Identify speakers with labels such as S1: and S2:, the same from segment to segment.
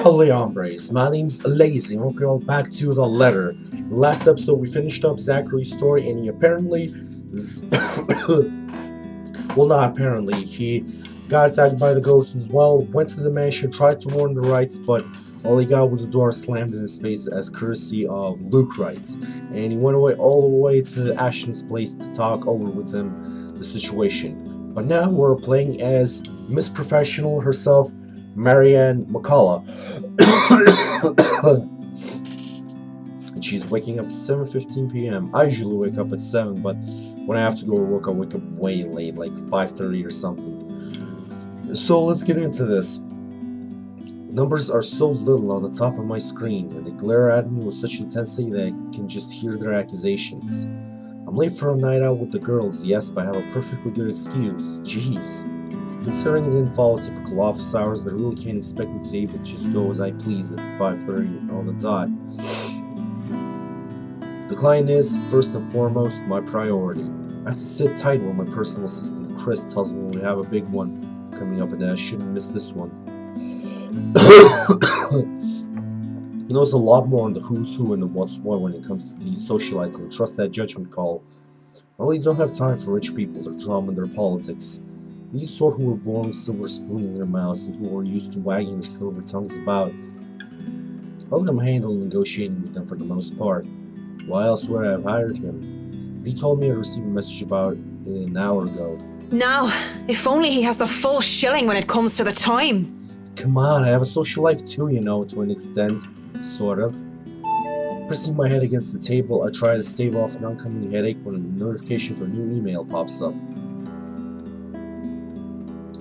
S1: Howdy, hombres. My name's L.A.zy, and welcome all back to the letter. Last episode, we finished up Zachary's story, and he apparently. Well, not apparently. He got attacked by the ghost as well, went to the mansion, tried to warn the Wrights, but all he got was a door slammed in his face as courtesy of Luke Wright. And he went away all the way to Ashton's place to talk over with them the situation. But now we're playing as Miss Professional herself, Marianne McCullough. And she's waking up at 7:15 p.m. I usually wake up at 7, but when I have to go to work, I wake up way late, like 5:30 or something. So let's get into this. Numbers are so little on the top of my screen, and they glare at me with such intensity that I can just hear their accusations. I'm late for a night out with the girls, yes, but I have a perfectly good excuse. Jeez. Considering it didn't follow typical office hours, I really can't expect me to be able to just go as I please at 5:30 on the dot. The client is, first and foremost, my priority. I have to sit tight when my personal assistant Chris tells me when we have a big one coming up and that I shouldn't miss this one. He knows a lot more on the who's who and the what's what when it comes to these socialites, and trust that judgment call. I really don't have time for rich people, their drama, and their politics. These sort who were born with silver spoons in their mouths and who are used to wagging their silver tongues about. I'll let him handle negotiating with them for the most part. Why else would I have hired him? But he told me I'd received a message about it an hour ago.
S2: Now, if only he has the full shilling when it comes to the time.
S1: Come on, I have a social life too, you know, to an extent. Sort of. Pressing my head against the table, I try to stave off an oncoming headache when a notification for a new email pops up.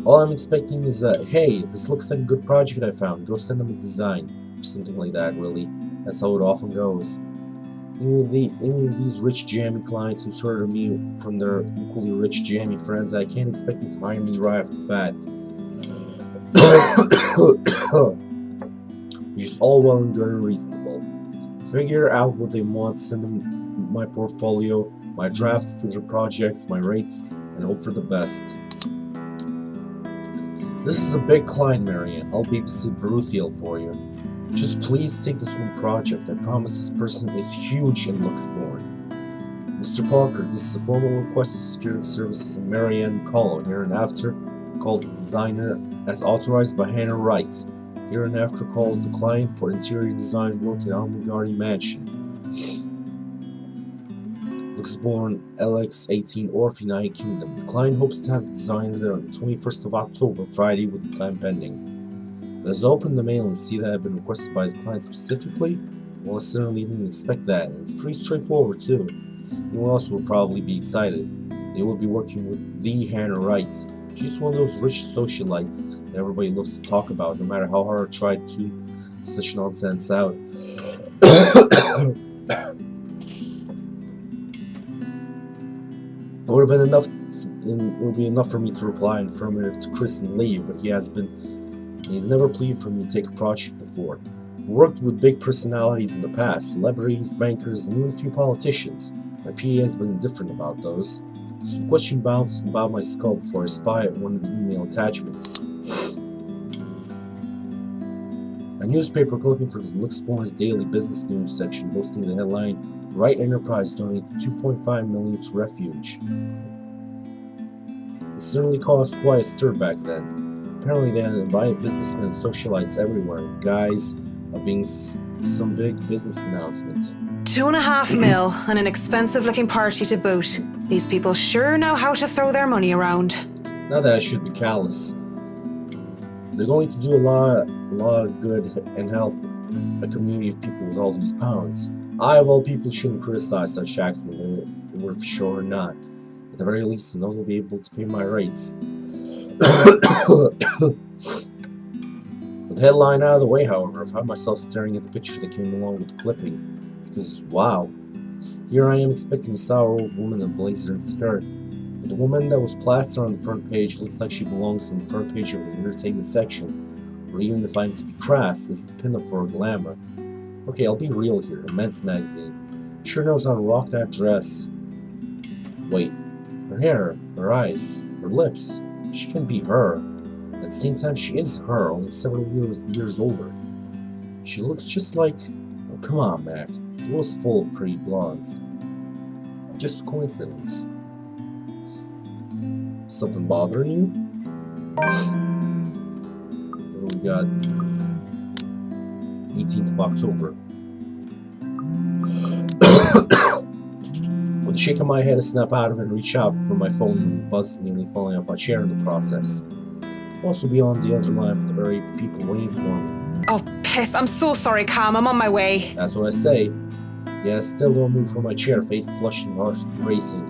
S1: All I'm expecting is a, hey, this looks like a good project I found, go send them a design. Or something like that, really. That's how it often goes. Any of these rich jammy clients who sort of me from their equally rich jammy friends, I can't expect them to hire me right off the bat. Which is all well and good and reasonable. Figure out what they want, send them my portfolio, my drafts for their projects, my rates, and hope for the best. This is a big client, Marianne. I'll babysit Baruthiel for you. Just please take this one project. I promise this person is huge and looks boring. Mr. Parker, this is a formal request to secure the services of Marianne McCullough, here and after called the designer as authorized by Hannah Wright. Here and after called the client for interior design work at Armigardi Mansion. Looks born LX18 Orph, United Kingdom. The client hopes to have the designer there on the 21st of October, Friday, with the time pending. As I open the mail and see that I've been requested by the client specifically, well, I certainly didn't expect that, and it's pretty straightforward too. Anyone else will probably be excited. They will be working with the Hannah Wright. She's one of those rich socialites that everybody loves to talk about, no matter how hard I try to such nonsense out. It would have been enough. It would be enough for me to reply affirmative to Chris and leave, but he's never pleaded for me to take a project before. I worked with big personalities in the past, celebrities, bankers, and even a few politicians. My PA has been indifferent about those. So the question bounced about my skull before I spy at one of the email attachments. A newspaper clipping for the Luxborn's daily business news section boasting the headline, Wright Enterprise donates $2.5 million to refuge. It certainly caused quite a stir back then. Apparently they had invited businessmen and socialites everywhere, guys of being some big business announcement.
S2: 2.5 mil and an expensive looking party to boot. These people sure know how to throw their money around.
S1: Not that I should be callous. They're going to do a lot of good and help a community of people with all these pounds. I, of all people, shouldn't criticize such acts, whether they were for sure or not. At the very least, I know they'll be able to pay my rates. With the headline out of the way, however, I found myself staring at the picture that came along with the clipping. Because, wow, here I am expecting a sour old woman in a blazer and skirt. But the woman that was plastered on the front page looks like she belongs on the front page of the entertainment section. Or even if I'm to be crass, it's the pinup for her glamour. Okay, I'll be real here, a men's magazine. Sure knows how to rock that dress. Wait, her hair, her eyes, her lips. She can be her. At the same time, she is her, only several years older. She looks just like... Oh, come on, Mac. The world's full of pretty blondes. Just a coincidence. Something bothering you? What do we got? 18th of October. With a shake of my head, I snap out of it and reach out for my phone and buzz, nearly falling out my chair in the process. Also be on the other line for the very people waiting for me.
S2: Oh, piss. I'm so sorry, Cam. I'm on my way.
S1: That's what I say. Yeah, I still don't move from my chair, face flushed and heart racing.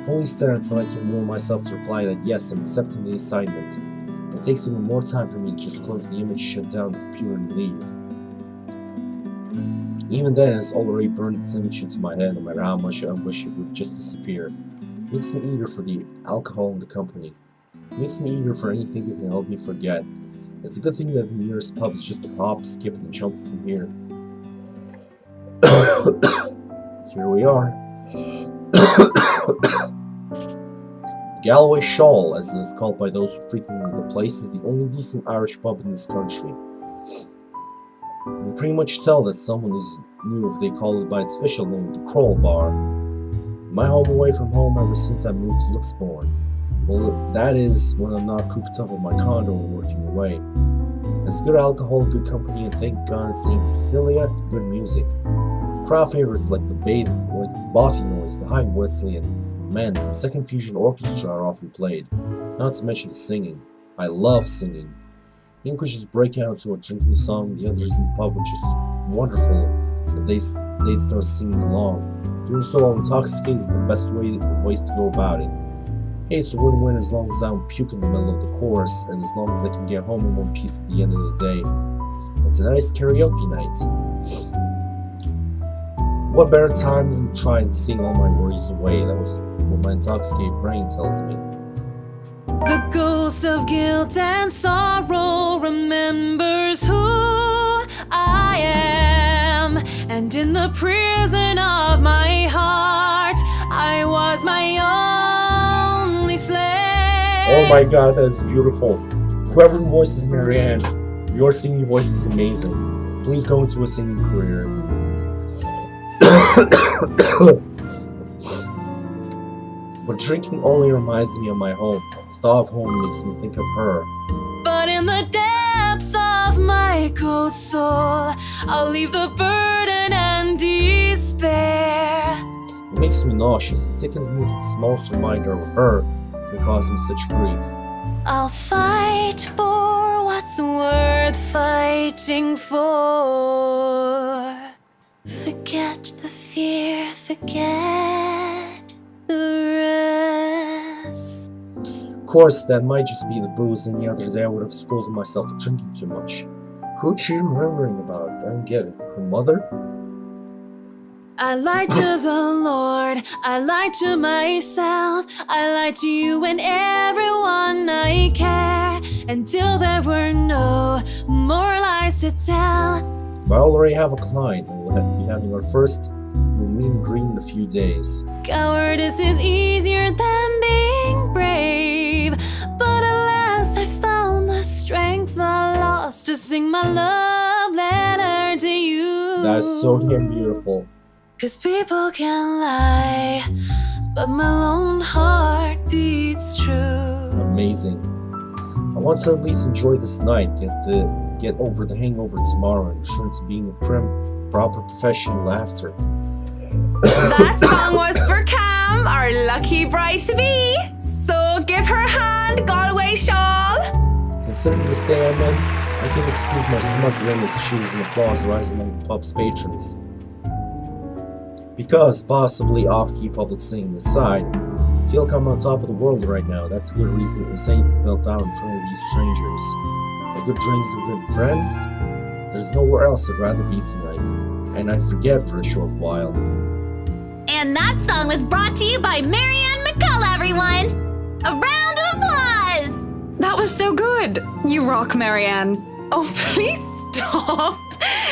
S1: Only stare until I can will myself to reply that yes, I'm accepting the assignment. It takes even more time for me to just close the image, shut down the computer, and leave. Even then, it's already burned its image into my head, no matter how much I wish it would just disappear. It makes me eager for the alcohol in the company. It makes me eager for anything that can help me forget. It's a good thing that the nearest pub is just a hop, skip, and jump from here. Here we are. Galloway Shawl, as it is called by those who frequent the place, is the only decent Irish pub in this country. You can pretty much tell that someone is new if they call it by its official name, the Kroll Bar. My home away from home ever since I moved to Luxbourne. Well, that is when I'm not cooped up in my condo and working away. It's good alcohol, good company, and thank God in St. Cecilia, good music. Crowd favorites like the Bothy Noise, the High Wesleyan, Men, and Second Fusion Orchestra are often played. Not to mention the singing. I love singing. The English break out to a drinking song, the others in the pub, which is wonderful, that they start singing along. Doing so while intoxicated is the best way to go about it. Hey, it's a win-win as long as I don't puke in the middle of the chorus, and as long as I can get home in one piece at the end of the day. It's a nice karaoke night. What better time than to try and sing all my worries away? That was what my intoxicated brain tells me.
S2: The ghost of guilt and sorrow remembers who I am, and in the prison of my heart, I was my only slave.
S1: Oh my God, that is beautiful. Whoever voices Marianne, your singing voice is amazing. Please go into a singing career. But drinking only reminds me of my home. The thought of home makes me think of her.
S2: But in the depths of my cold soul, I'll leave the burden and despair.
S1: It makes me nauseous. It sickens me with the smallest reminder of her can cause me such grief.
S2: I'll fight for what's worth fighting for. Forget the fear, forget the rest.
S1: Of course, that might just be the booze, and the other day I would have scolded myself for drinking too much. Who's she remembering about? I don't get it. Her mother?
S2: I lied to the Lord, I lied to myself, I lied to you and everyone I care, until there were no more lies to tell.
S1: I already have a client, and we'll be having our first meet and greet in a few days.
S2: Cowardice is easier than being brave, but at last I found the strength I lost to sing my love letter to you.
S1: That is so damn beautiful.
S2: 'Cause people can lie, but my lone heart beats true.
S1: Amazing. I want to at least enjoy this night, get over the hangover tomorrow, and return to being a proper professional after.
S2: That song was for Cam, our lucky bride-to-be. So give her a hand, Galway Shawl.
S1: Considering the state I'm in, I can excuse my smug grin as cheers and applause rise among the pub's patrons. Because, possibly off-key public singing aside, I feel like I'm on top of the world right now. That's a good reason insane to melt down in front of these strangers. A good drinks and good friends? There's nowhere else I'd rather be tonight. And I'd forget for a short while.
S3: And that song was brought to you by Marianne McCullough, everyone! A round of applause!
S4: That was so good! You rock, Marianne.
S2: Oh, please stop.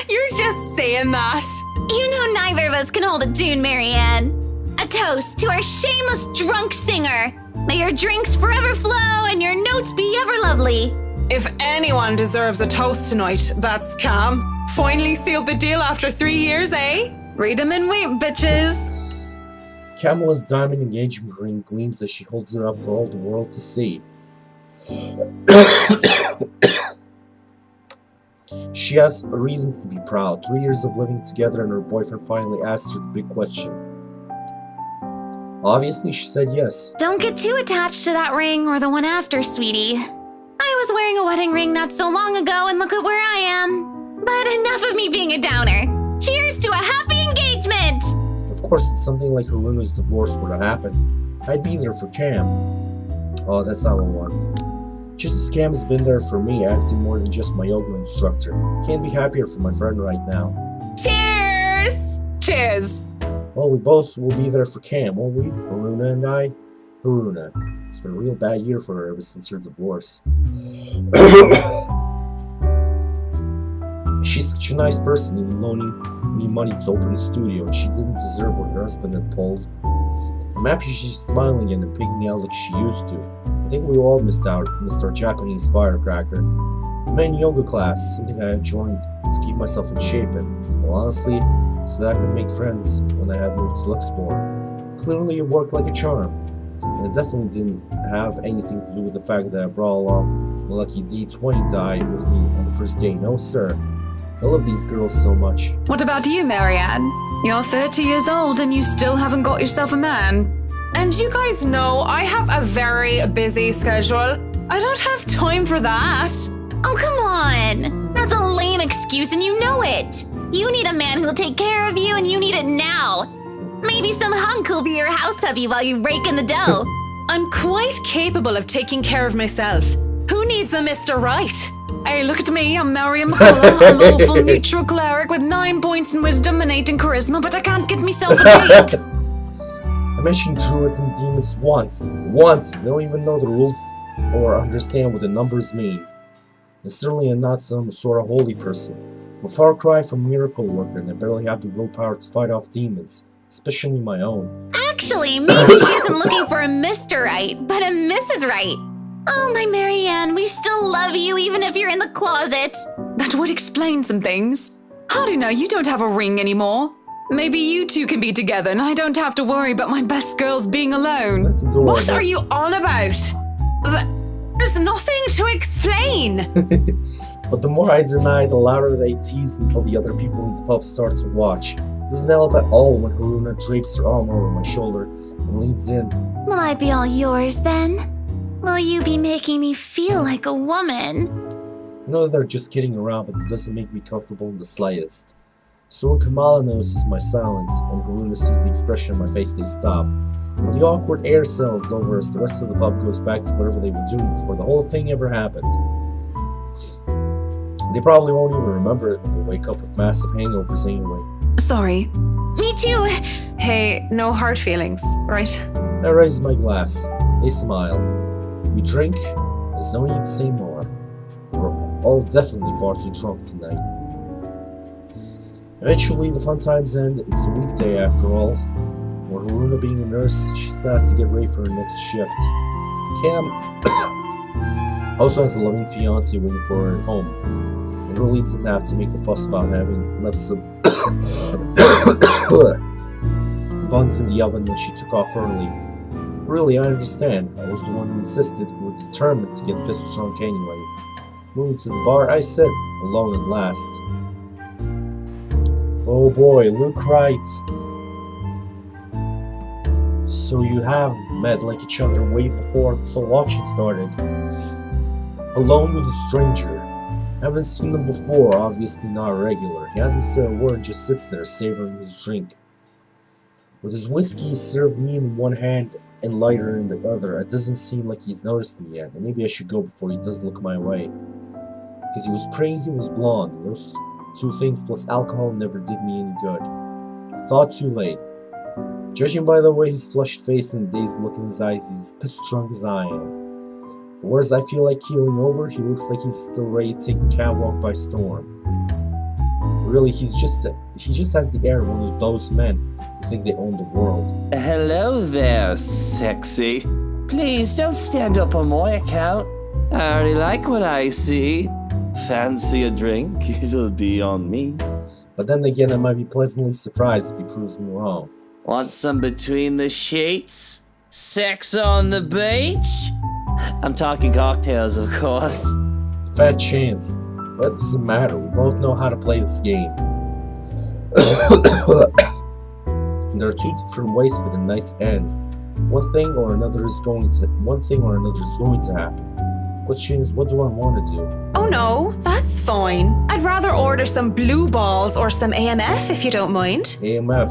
S2: You're just saying that.
S3: You know neither of us can hold a tune, Marianne. A toast to our shameless drunk singer. May your drinks forever flow and your notes be ever lovely.
S2: If anyone deserves a toast tonight, that's Cam. Finally sealed the deal after 3 years, eh?
S4: Read 'em and weep, bitches.
S1: Camilla's diamond engagement ring gleams as she holds it up for all the world to see. She has reasons to be proud. 3 years of living together and her boyfriend finally asked her the big question. Obviously, she said yes.
S3: Don't get too attached to that ring or the one after, sweetie. I was wearing a wedding ring not so long ago and look at where I am. But enough of me being a downer. Cheers to a happy engagement!
S1: Of course, if something like Haruna's divorce were to happen, I'd be there for Cam. Oh, that's not what I want. Just as Cam has been there for me, acting more than just my yoga instructor. Can't be happier for my friend right now.
S2: Cheers!
S4: Cheers.
S1: Well, we both will be there for Cam, won't we? Haruna and I? Haruna. It's been a real bad year for her ever since her divorce. She's such a nice person, even loaning me money to open a studio, and she didn't deserve what her husband had pulled. I'm happy she's smiling again and pigging out like she used to. I think we all missed our Japanese firecracker. I'm in yoga class, something I had joined to keep myself in shape, and, well, honestly, so that I could make friends when I had moved to Luxembourg. Clearly, it worked like a charm, and it definitely didn't have anything to do with the fact that I brought along my lucky D20 die with me on the first day. No, sir. I love these girls so much.
S4: What about you, Marianne? You're 30 years old and you still haven't got yourself a man.
S2: And you guys know I have a very busy schedule. I don't have time for that.
S3: Oh, come on! That's a lame excuse and you know it! You need a man who'll take care of you and you need it now! Maybe some hunk who'll be your house hubby while you rake in the dough.
S2: I'm quite capable of taking care of myself. Who needs a Mr. Right?
S4: Hey, look at me, I'm Marianne McCullough, a lawful neutral cleric with 9 points in wisdom and 8 in charisma, but I can't get myself a date.
S1: I mentioned druids and demons once. Once! They don't even know the rules or understand what the numbers mean. And certainly I'm not some sort of holy person. I'm a far cry from miracle worker, and I barely have the willpower to fight off demons, especially my own.
S3: Actually, maybe she isn't looking for a Mr. Right, but a Mrs. Right. Oh, my Marianne, we still love you even if you're in the closet.
S4: That would explain some things. How do you know you don't have a ring anymore? Maybe you two can be together and I don't have to worry about my best girls being alone.
S1: That's adorable.
S2: What are you on about? There's nothing to explain.
S1: But the more I deny, the louder they tease until the other people in the pub start to watch. It doesn't help at all when Haruna drapes her arm over my shoulder and leans in.
S3: Will I be all yours then? Will you be making me feel like a woman?
S1: I know they're just kidding around, but this doesn't make me comfortable in the slightest. So when Kamala notices my silence and Haruna sees the expression on my face, they stop. When the awkward air settles over us, the rest of the pub goes back to whatever they were doing before the whole thing ever happened. They probably won't even remember it when they wake up with massive hangovers anyway.
S4: Sorry.
S3: Me too.
S2: Hey, no hard feelings, right?
S1: I raise my glass. They smile. We drink. There's no need to say more. We're all definitely far too drunk tonight. Eventually, the fun times end. It's a weekday after all. With Haruna being a nurse, she's asked to get ready for her next shift. Cam also has a loving fiancé waiting for her at home. And really didn't have to make a fuss about having left some buns in the oven when she took off early. Really, I understand. I was the one who insisted, who was determined to get pissed drunk anyway. Moving to the bar, I sit, alone at last. Oh boy, Luke right. So you have met like each other way before this whole auction started. Alone with a stranger. Haven't seen him before, obviously not a regular. He hasn't said a word, just sits there savoring his drink. With his whiskey served me in one hand and lighter in the other, it doesn't seem like he's noticed me yet, and maybe I should go before he does look my way. Because he was praying he was blonde, and those two things plus alcohol never did me any good. I thought too late. Judging by the way his flushed face and the dazed look in his eyes, he's as pissed drunk as I am. But whereas I feel like keeling over, he looks like he's still ready to take the catwalk by storm. Really, he just has the air of one of those men who think they own the world.
S5: Hello there, sexy. Please don't stand up on my account. I already like what I see. Fancy a drink? It'll be on me.
S1: But then again, I might be pleasantly surprised if he proves me wrong.
S5: Want some between the sheets? Sex on the beach? I'm talking cocktails, of course.
S1: Fat chance. But it doesn't matter, we both know how to play this game. There are two different ways for the night to end. One thing or another is going to happen. Question is, what do I want to do?
S2: Oh no, that's fine. I'd rather order some blue balls or some AMF if you don't mind.
S1: AMF.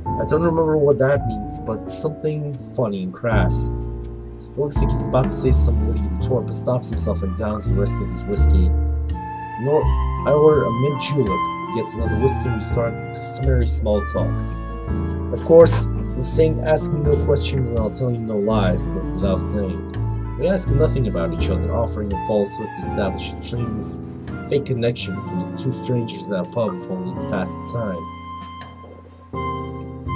S1: I don't remember what that means, but something funny and crass. It looks like he's about to say some witty retort, but stops himself and downs the rest of his whiskey. I order a mint julep, gets another whiskey, and we start customary small talk. Of course, the saying, ask me no questions and I'll tell you no lies, goes without saying. We ask nothing about each other, offering a falsehood to establish a strenuous, fake connection between two strangers at a pub if only to pass the time.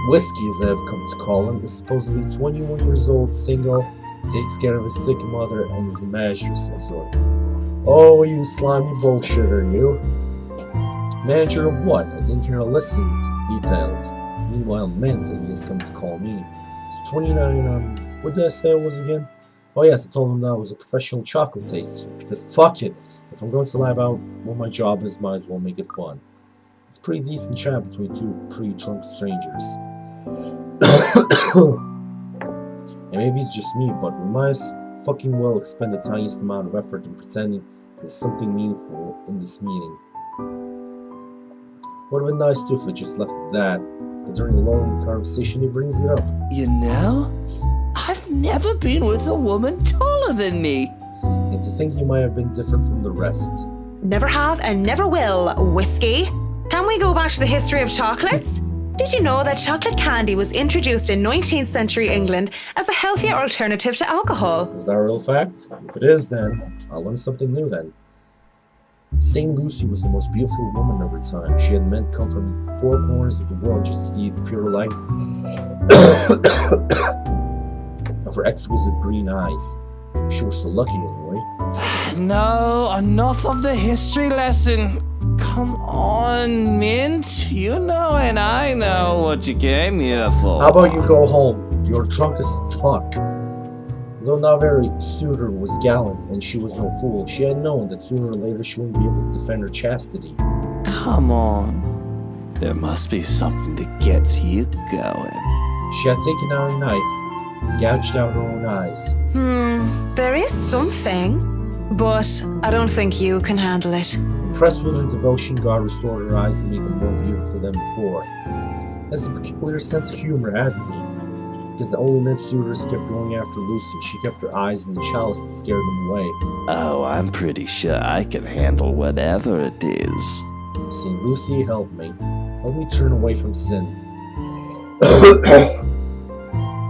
S1: Whiskey, as I have come to call him, is supposedly 21 years old, single, takes care of his sick mother, and is a manager of some sort. Oh, you slimy bullshitter, you. Manager of what? I didn't hear or listen to the details. Meanwhile, Mint, he has come to call me. It's 29, what did I say it was again? Oh yes, I told him that I was a professional chocolate taster, because fuck it, if I'm going to lie about what my job is, might as well make it fun. It's a pretty decent chat between two pretty drunk strangers. And maybe it's just me, but we might as fucking well expend the tiniest amount of effort in pretending there's something meaningful in this meeting. Would have been nice too if I just left it that, but during a long conversation he brings it up.
S5: You know, I've never been with a woman taller than me.
S1: And to think you might have been different from the rest.
S2: Never have and never will, whiskey. Can we go back to the history of chocolates? Did you know that chocolate candy was introduced in 19th century England as a healthier alternative to alcohol?
S1: Is that a real fact? If it is, then I'll learn something new then. St. Lucy was the most beautiful woman of her time. She had men come from the four corners of the world just to see the pure light of her exquisite green eyes. She was so lucky anyway.
S5: No, enough of the history lesson. Come on, Mint. You know and I know what you came here for.
S1: How about you go home? You're drunk as fuck. Though not very suitor was gallant and she was no fool, she had known that sooner or later she wouldn't be able to defend her chastity.
S5: Come on. There must be something that gets you going.
S1: She had taken out a knife, gouged out her own eyes.
S2: There is something, but I don't think you can handle it.
S1: Impressed with her devotion, God restored her eyes and made them more beautiful than before. Has a peculiar sense of humor, hasn't he? Because the only men suitors kept going after Lucy, she kept her eyes in the chalice to scare them away.
S5: Oh, I'm pretty sure I can handle whatever it is.
S1: St. Lucy, help me. Help me turn away from sin.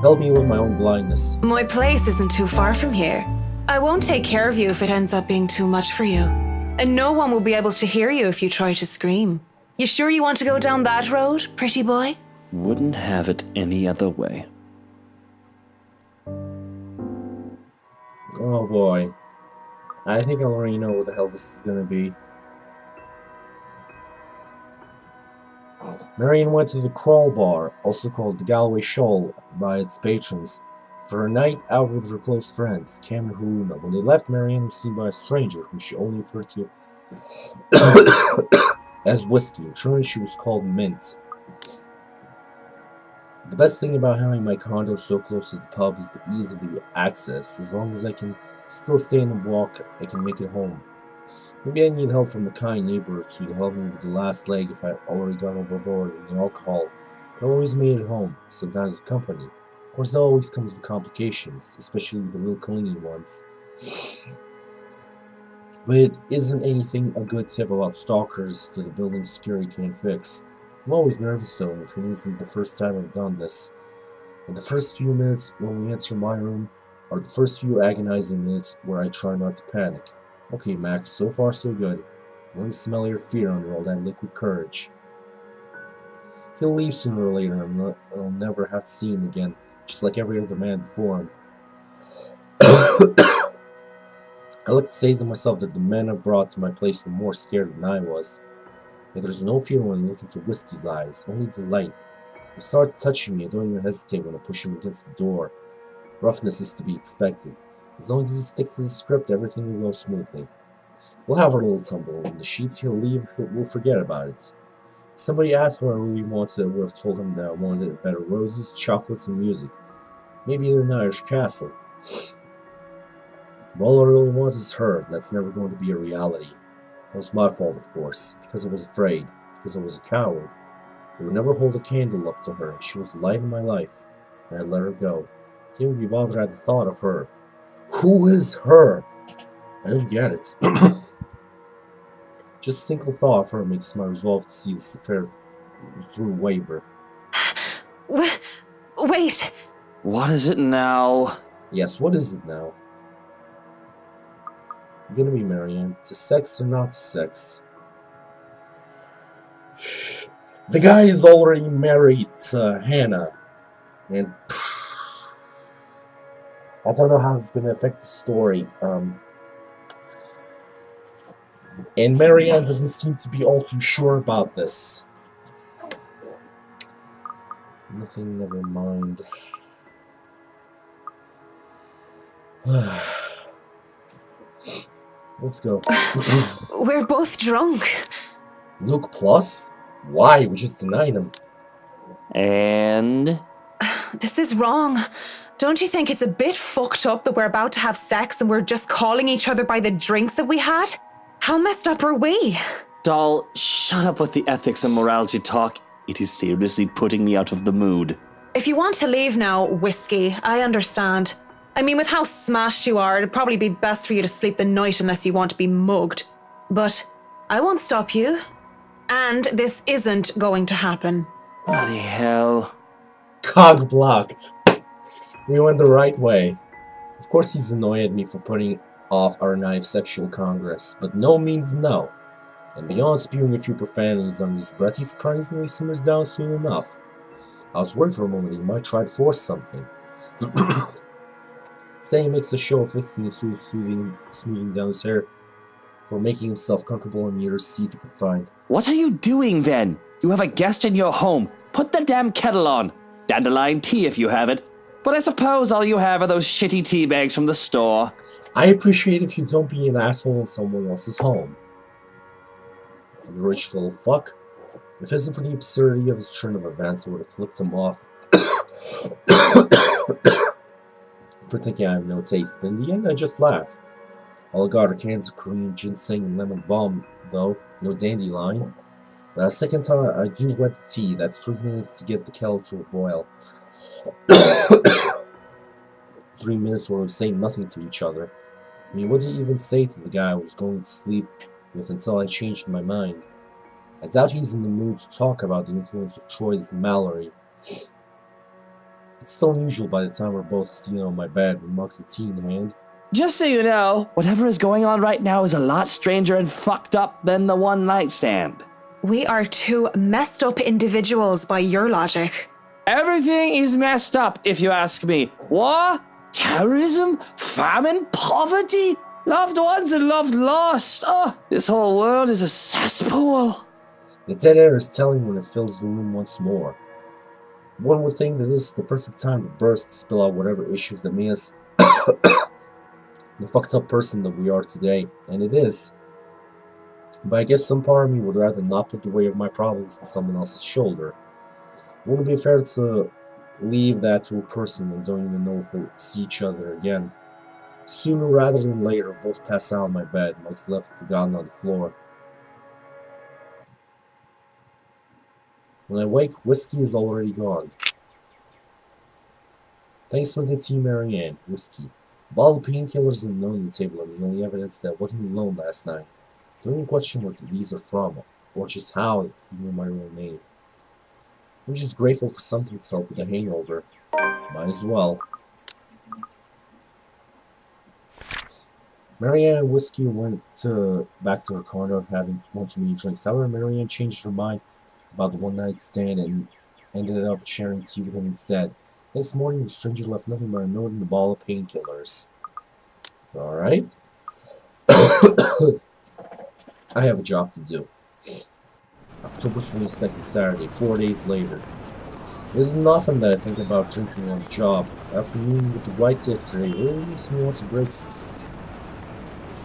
S1: Help me with my own blindness.
S2: My place isn't too far from here. I won't take care of you if it ends up being too much for you. And no one will be able to hear you if you try to scream. You sure you want to go down that road, pretty boy?
S5: Wouldn't have it any other way.
S1: Oh boy. I think I already know what the hell this is gonna be. Marianne went to the Crawl Bar, also called the Galway Shoal by its patrons, for a night out with her close friends, Cam and Haruna. When they left, Marianne was seen by a stranger, whom she only referred to as Whiskey. In turn, she was called Mint. The best thing about having my condo so close to the pub is the ease of the access. As long as I can still stay in the walk, I can make it home. Maybe I need help from a kind neighbor or two to help me with the last leg if I've already gone overboard with the alcohol. I always made it home, sometimes with company. Of course, that always comes with complications, especially the real clingy ones. But it isn't anything a good tip about stalkers to the building security can't fix. I'm always nervous though, if it isn't the first time I've done this. But the first few minutes when we enter my room are the first few agonizing minutes where I try not to panic. Okay, Max, so far so good. I want to smell your fear under all that liquid courage. He'll leave sooner or later and I'll never have to see him again, just like every other man before him. I like to say to myself that the men I brought to my place were more scared than I was. Yet there's no fear when I look into Whiskey's eyes, only delight. He starts touching me. I don't even hesitate when I push him against the door. Roughness is to be expected. As long as he sticks to the script, everything will go smoothly. We'll have our little tumble. When the sheets he'll leave, we'll forget about it. If somebody asked what I really wanted, I would have told him that I wanted better roses, chocolates, and music. Maybe an Irish castle. But all I really want is her. That's never going to be a reality. That was my fault, of course, because I was afraid, because I was a coward. I would never hold a candle up to her. She was the light of my life, and I let her go. I can't be bothered at the thought of her. Who is her? I don't get it. Just a single thought of her makes my resolve to see this affair through waver.
S2: Wait.
S5: What is it now?
S1: Yes, what is it now? I'm gonna be Marianne. To sex or not to sex? The guy is already married to Hannah. And I don't know how it's gonna affect the story. And Marianne doesn't seem to be all too sure about this. Nothing, never mind. Let's go.
S2: We're both drunk.
S1: Luke plus? Why? We just denied him.
S5: And?
S2: This is wrong. Don't you think it's a bit fucked up that we're about to have sex and we're just calling each other by the drinks that we had? How messed up are we?
S5: Doll, shut up with the ethics and morality talk. It is seriously putting me out of the mood.
S2: If you want to leave now, Whiskey, I understand. I mean, with how smashed you are, it'd probably be best for you to sleep the night unless you want to be mugged. But I won't stop you. And this isn't going to happen.
S5: Bloody hell.
S1: Cog blocked. We went the right way. Of course he's annoyed at me for putting off our night of sexual congress, but no means no. And beyond spewing a few profanities under his breath, he surprisingly simmers down soon enough. I was worried for a moment he might try to force something. Say he makes a show of fixing his suit, smoothing down his hair, for making himself comfortable in the nearest seat he could find.
S5: What are you doing then? You have a guest in your home. Put the damn kettle on. Dandelion tea if you have it. But I suppose all you have are those shitty tea bags from the store.
S1: I appreciate if you don't be an asshole in someone else's home. The rich little fuck. If it isn't for the absurdity of his turn of events, I would have flipped him off for thinking I have no taste. But in the end, I just laugh. All I got are cans of Korean ginseng and lemon balm, though. No dandelion. The second time I do wet the tea. That's 3 minutes to get the kettle to a boil. 3 minutes where we say nothing to each other. I mean, what did you even say to the guy I was going to sleep with until I changed my mind? I doubt he's in the mood to talk about the influence of Troy's Mallory. It's still unusual by the time we're both sitting on my bed, remarks the tea in hand.
S5: Just so you know, whatever is going on right now is a lot stranger and fucked up than the one night stand.
S2: We are two messed up individuals by your logic.
S5: Everything is messed up, if you ask me. War, terrorism, famine, poverty, loved ones and loved lost. Oh, this whole world is a cesspool.
S1: The dead air is telling when it fills the room once more. One would think that this is the perfect time to burst, to spill out whatever issues that made us the fucked up person that we are today, and it is. But I guess some part of me would rather not put the weight of my problems on someone else's shoulder. It wouldn't be fair to leave that to a person and don't even know if we'll see each other again. Sooner rather than later, both pass out on my bed, mugs left forgotten on the floor. When I wake, whiskey is already gone. Thanks for the tea, Marianne. Whiskey. A bottle of painkillers and a note on the table are the only evidence that I wasn't alone last night. Don't even question where these are from, or just how you know my real name. I'm just grateful for something to help with the hangover. Might as well. Marianne and Whiskey went back to her corner having one too many drinks. However, Marianne changed her mind about the one-night stand and ended up sharing tea with him instead. Next morning, the stranger left nothing but a note and a bottle of painkillers. Alright. I have a job to do. October 22nd, Saturday, 4 days later. It isn't often that I think about drinking on the job. After meeting with the Whites yesterday, it really makes me want to break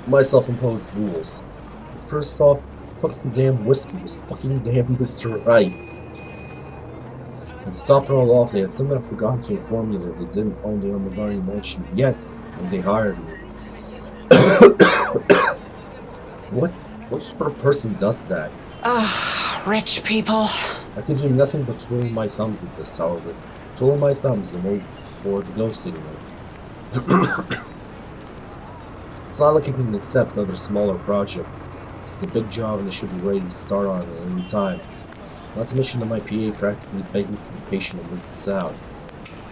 S1: my self-imposed rules. Because first off, fucking damn whiskey was fucking damn Mr. Right. And to top it all off, they had somehow forgotten to inform me that they didn't own the Armageddon mansion yet when they hired me. What sort of person does that?
S2: Rich people.
S1: I could do nothing but twiddle my thumbs at this, however. Twiddle my thumbs and wait for the go signal. It's not like I can accept other smaller projects. This is a big job and I should be ready to start on it at any time. Not to mention that my PA practically begged me to be patient and work this out.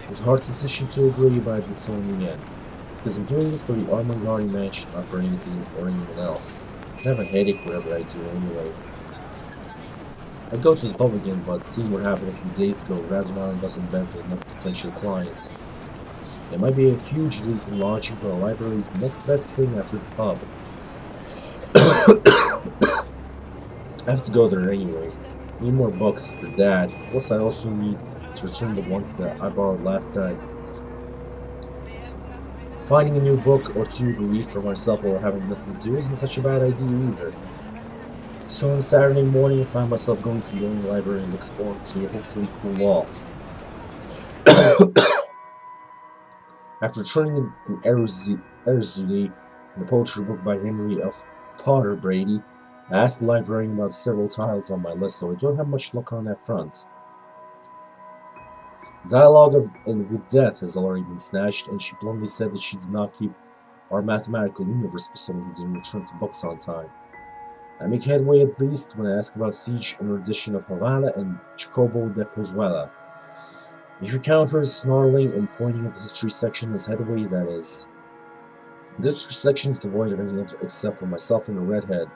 S1: It was a hard decision to agree, but I did so in the end. Because I'm doing this for the Armageddon mansion, not for anything or anyone else. I have a headache whatever I do anyway. I go to the pub again, but seeing what happened a few days ago, rather not end up in bed with another potential client. It might be a huge leap in logic, but a library is the next best thing after the pub. I have to go there anyway. Need more books for Dad. Plus, I also need to return the ones that I borrowed last time. Finding a new book or two to read for myself while having nothing to do isn't such a bad idea either. So on Saturday morning, I find myself going to the only library and exploring to hopefully cool off. After turning in L.A.zy, the poetry book by Henry F. Potter Brady, I asked the librarian about several titles on my list, though I don't have much luck on that front. Dialogue of and with Death has already been snatched, and she bluntly said that she did not keep our mathematical universe for someone who didn't return to books on time. I make headway at least when I ask about Siege and her edition of Havana and Jacobo de Pozuelo. If you count her snarling and pointing at the history section as headway, that is. This section is devoid of any except for myself and a redhead.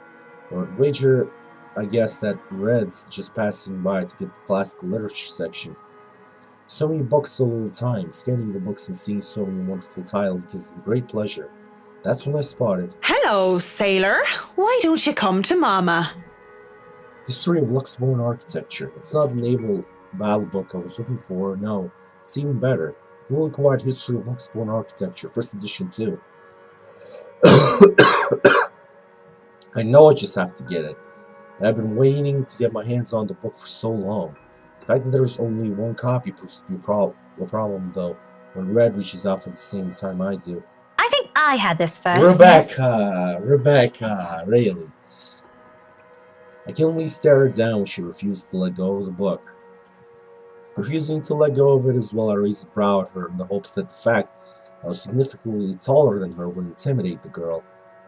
S1: Or I'd wager, I guess, that Red's just passing by to get the classical literature section. So many books all the time. Scanning the books and seeing so many wonderful titles gives me great pleasure. That's when I spotted.
S2: Hello, sailor. Why don't you come to Mama?
S1: History of Luxembourg Architecture. It's not the naval battle book I was looking for, no. It's even better. Newly acquired History of Luxembourg Architecture, first edition too. I know I just have to get it. I've been waiting to get my hands on the book for so long. The fact that there's only one copy proves to be a problem, though, when Red reaches out for the same time I do.
S3: I think I had this first.
S1: Rebecca, really. I can only stare her down when she refuses to let go of the book. Refusing to let go of it as well, I raise a brow at her in the hopes that the fact I was significantly taller than her would intimidate the girl.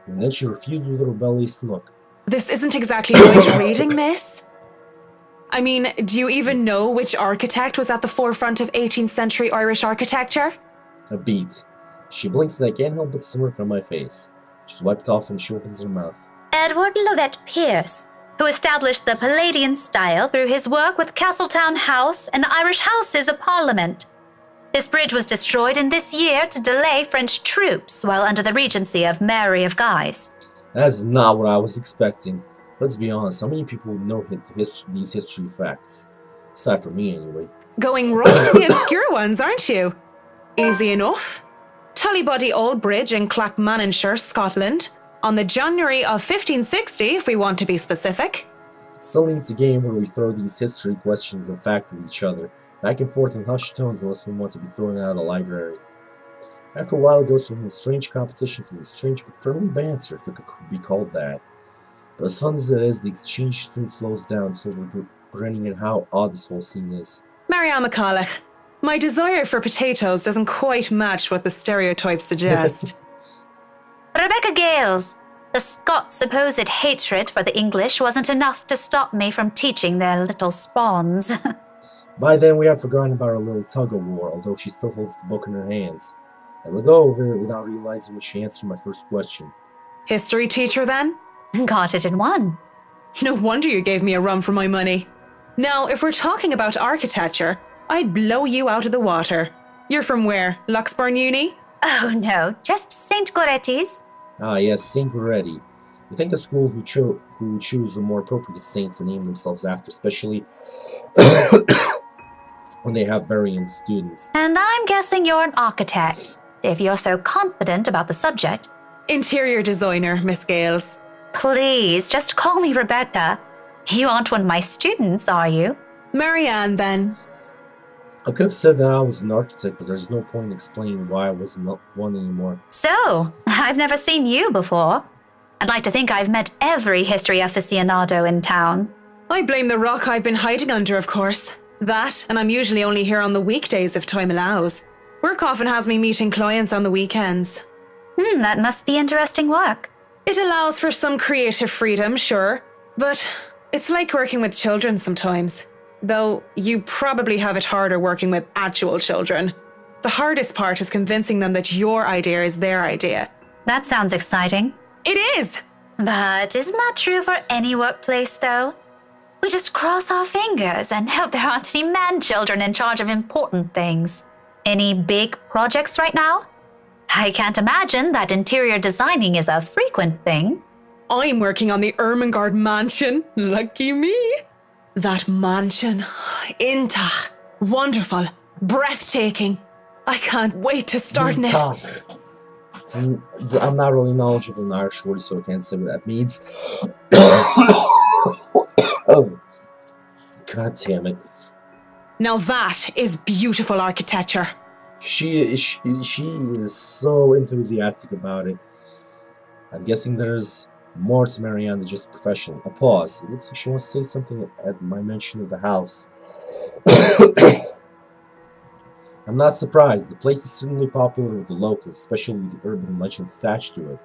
S1: And then she refused with a rebellious look.
S2: This isn't exactly light reading, miss. I mean, do you even know which architect was at the forefront of 18th century Irish architecture?
S1: A beat. She blinks and I can't help but smirk on my face. She's wiped off and she opens her mouth.
S3: Edward Lovett Pearce, who established the Palladian style through his work with Castletown House and the Irish Houses of Parliament. This bridge was destroyed in this year to delay French troops while under the regency of Mary of Guise.
S1: That's not what I was expecting. Let's be honest, how many people know these history facts? Aside from me, anyway.
S2: Going right to the obscure ones, aren't you? Easy enough. Tullybody Old Bridge in Clackmannanshire, Scotland, on the January of 1560, if we want to be specific.
S1: Suddenly it's a game where we throw these history questions and facts at each other, back and forth in hushed tones unless we want to be thrown out of the library. After a while it goes from a strange competition to a strange but friendly banter, if it could be called that. But as fun as it is, the exchange soon slows down until we're grinning at how odd this whole scene is.
S2: Marianne McCulloch, my desire for potatoes doesn't quite match what the stereotypes suggest.
S3: Rebecca Gales, the Scots' supposed hatred for the English wasn't enough to stop me from teaching their little spawns.
S1: By then we had forgotten about our little tug-of-war, although she still holds the book in her hands. I let go of it without realizing when she answered my first question.
S2: History teacher, then?
S3: Got it in one.
S2: No wonder you gave me a run for my money. Now, if we're talking about architecture, I'd blow you out of the water. You're from where? Luxburn Uni?
S3: Oh no, just St. Goretti's.
S1: Ah, yes, Saint Goretti. You think a school who choose a more appropriate saint to name themselves after, especially when they have varying students.
S3: And I'm guessing you're an architect, if you're so confident about the subject.
S2: Interior designer, Miss Gales.
S3: Please, just call me Rebecca. You aren't one of my students, are you?
S2: Marianne, then.
S1: I could have said that I was an architect, but there's no point in explaining why I wasn't one anymore.
S3: So, I've never seen you before. I'd like to think I've met every history aficionado in town.
S2: I blame the rock I've been hiding under, of course. That, and I'm usually only here on the weekdays if time allows. Work often has me meeting clients on the weekends.
S3: That must be interesting work.
S2: It allows for some creative freedom, sure, but it's like working with children sometimes. Though you probably have it harder working with actual children. The hardest part is convincing them that your idea is their idea.
S3: That sounds exciting.
S2: It is!
S3: But isn't that true for any workplace, though? We just cross our fingers and hope there aren't any man-children in charge of important things. Any big projects right now? I can't imagine that interior designing is a frequent thing.
S2: I'm working on the Ermengarde mansion. Lucky me. That mansion. Intach. Wonderful. Breathtaking. I can't wait to start in it.
S1: I'm not really knowledgeable in Irish words, so I can't say what that means. Oh, God damn it.
S2: Now that is beautiful architecture.
S1: She is so enthusiastic about it. I'm guessing there's more to Marianne than just a professional. A pause. It looks like she wants to say something at my mention of the house. I'm not surprised. The place is certainly popular with the locals, especially the urban legend attached to it.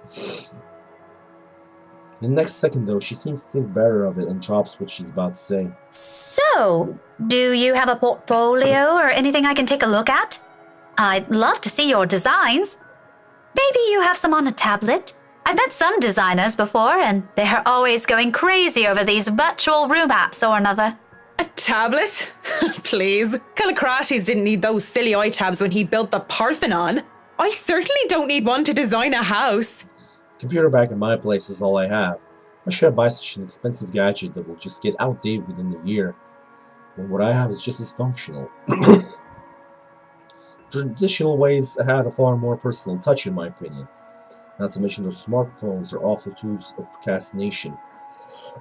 S1: The next second, though, she seems to think better of it and drops what she's about to say.
S3: So, do you have a portfolio or anything I can take a look at? I'd love to see your designs. Maybe you have some on a tablet? I've met some designers before, and they're always going crazy over these virtual room apps or another.
S2: A tablet? Please. Callicrates didn't need those silly iTabs when he built the Parthenon. I certainly don't need one to design a house.
S1: Computer back in my place is all I have. Why should I buy such an expensive gadget that will just get outdated within a year, when what I have is just as functional? Traditional ways had a far more personal touch, in my opinion. Not to mention those smartphones are awful tools of procrastination.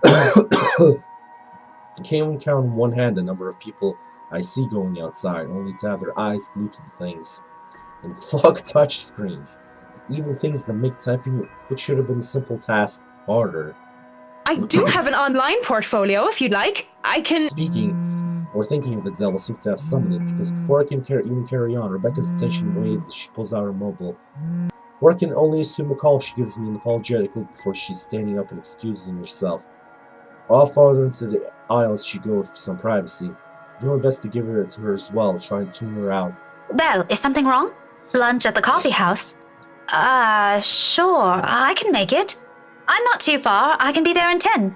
S1: I can't even count on one hand the number of people I see going outside, only to have their eyes glued to the things. And fuck touch screens. Even things that make typing what should have been a simple task harder.
S2: I do have an online portfolio if you'd like. I can...
S1: Speaking or thinking of the devil seems to have summoned it, because before I can even carry on, Rebecca's attention wanes as she pulls out her mobile. Or I can only assume a call she gives me an apologetic look before she's standing up and excusing herself. All farther into the aisles she goes for some privacy. Do my best to give it to her as well, trying to tune her out.
S3: Well, is something wrong? Lunch at the coffee house? Sure, I can make it. I'm not too far. I can be there in 10.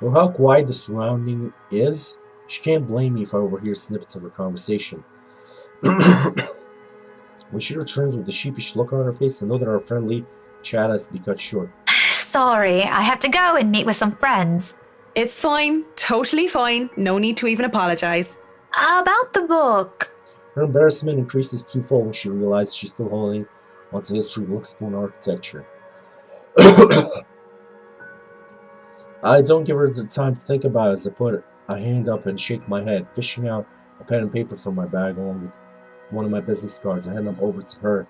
S1: Or how quiet the surrounding is, she can't blame me if I overhear snippets of her conversation. When she returns with a sheepish look on her face, I know that our friendly chat has to be cut short.
S3: Sorry, I have to go and meet with some friends.
S2: It's fine. Totally fine. No need to even apologize.
S3: About the book.
S1: Her embarrassment increases twofold when she realizes she's still holding onto the history of Luxembourg architecture. I don't give her the time to think about it as I put a hand up and shake my head, fishing out a pen and paper from my bag along with one of my business cards and hand them over to her.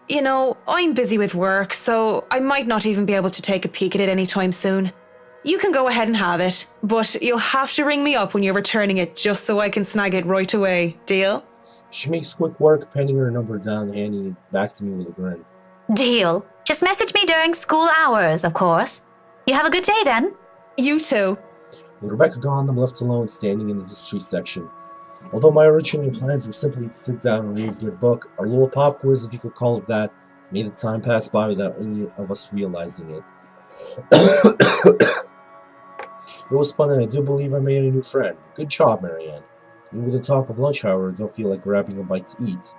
S2: You know, I'm busy with work, so I might not even be able to take a peek at it anytime soon. You can go ahead and have it, but you'll have to ring me up when you're returning it just so I can snag it right away. Deal?
S1: She makes quick work, penning her number down and handing it back to me with a grin.
S3: Deal. Just message me during school hours, of course. You have a good day then.
S2: You too.
S1: With Rebecca gone, I'm left alone standing in the history section. Although my original plans were simply to sit down and read a good book, a little pop quiz, if you could call it that, made the time pass by without any of us realizing it. It was fun, and I do believe I made a new friend. Good job, Marianne. Even with the talk of lunch, however, I don't feel like grabbing a bite to eat.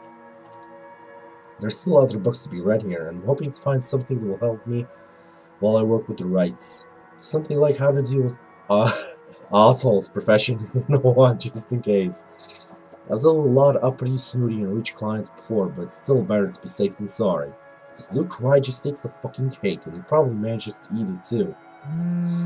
S1: There's still other books to be read here, and I'm hoping to find something that will help me while I work with the rights. Something like how to deal with assholes, profession, no one, just in case. I've dealt with a lot of uppity, snooty, and rich clients before, but it's still better to be safe than sorry. Because Luke Wright just takes the fucking cake, and he probably manages to eat it too.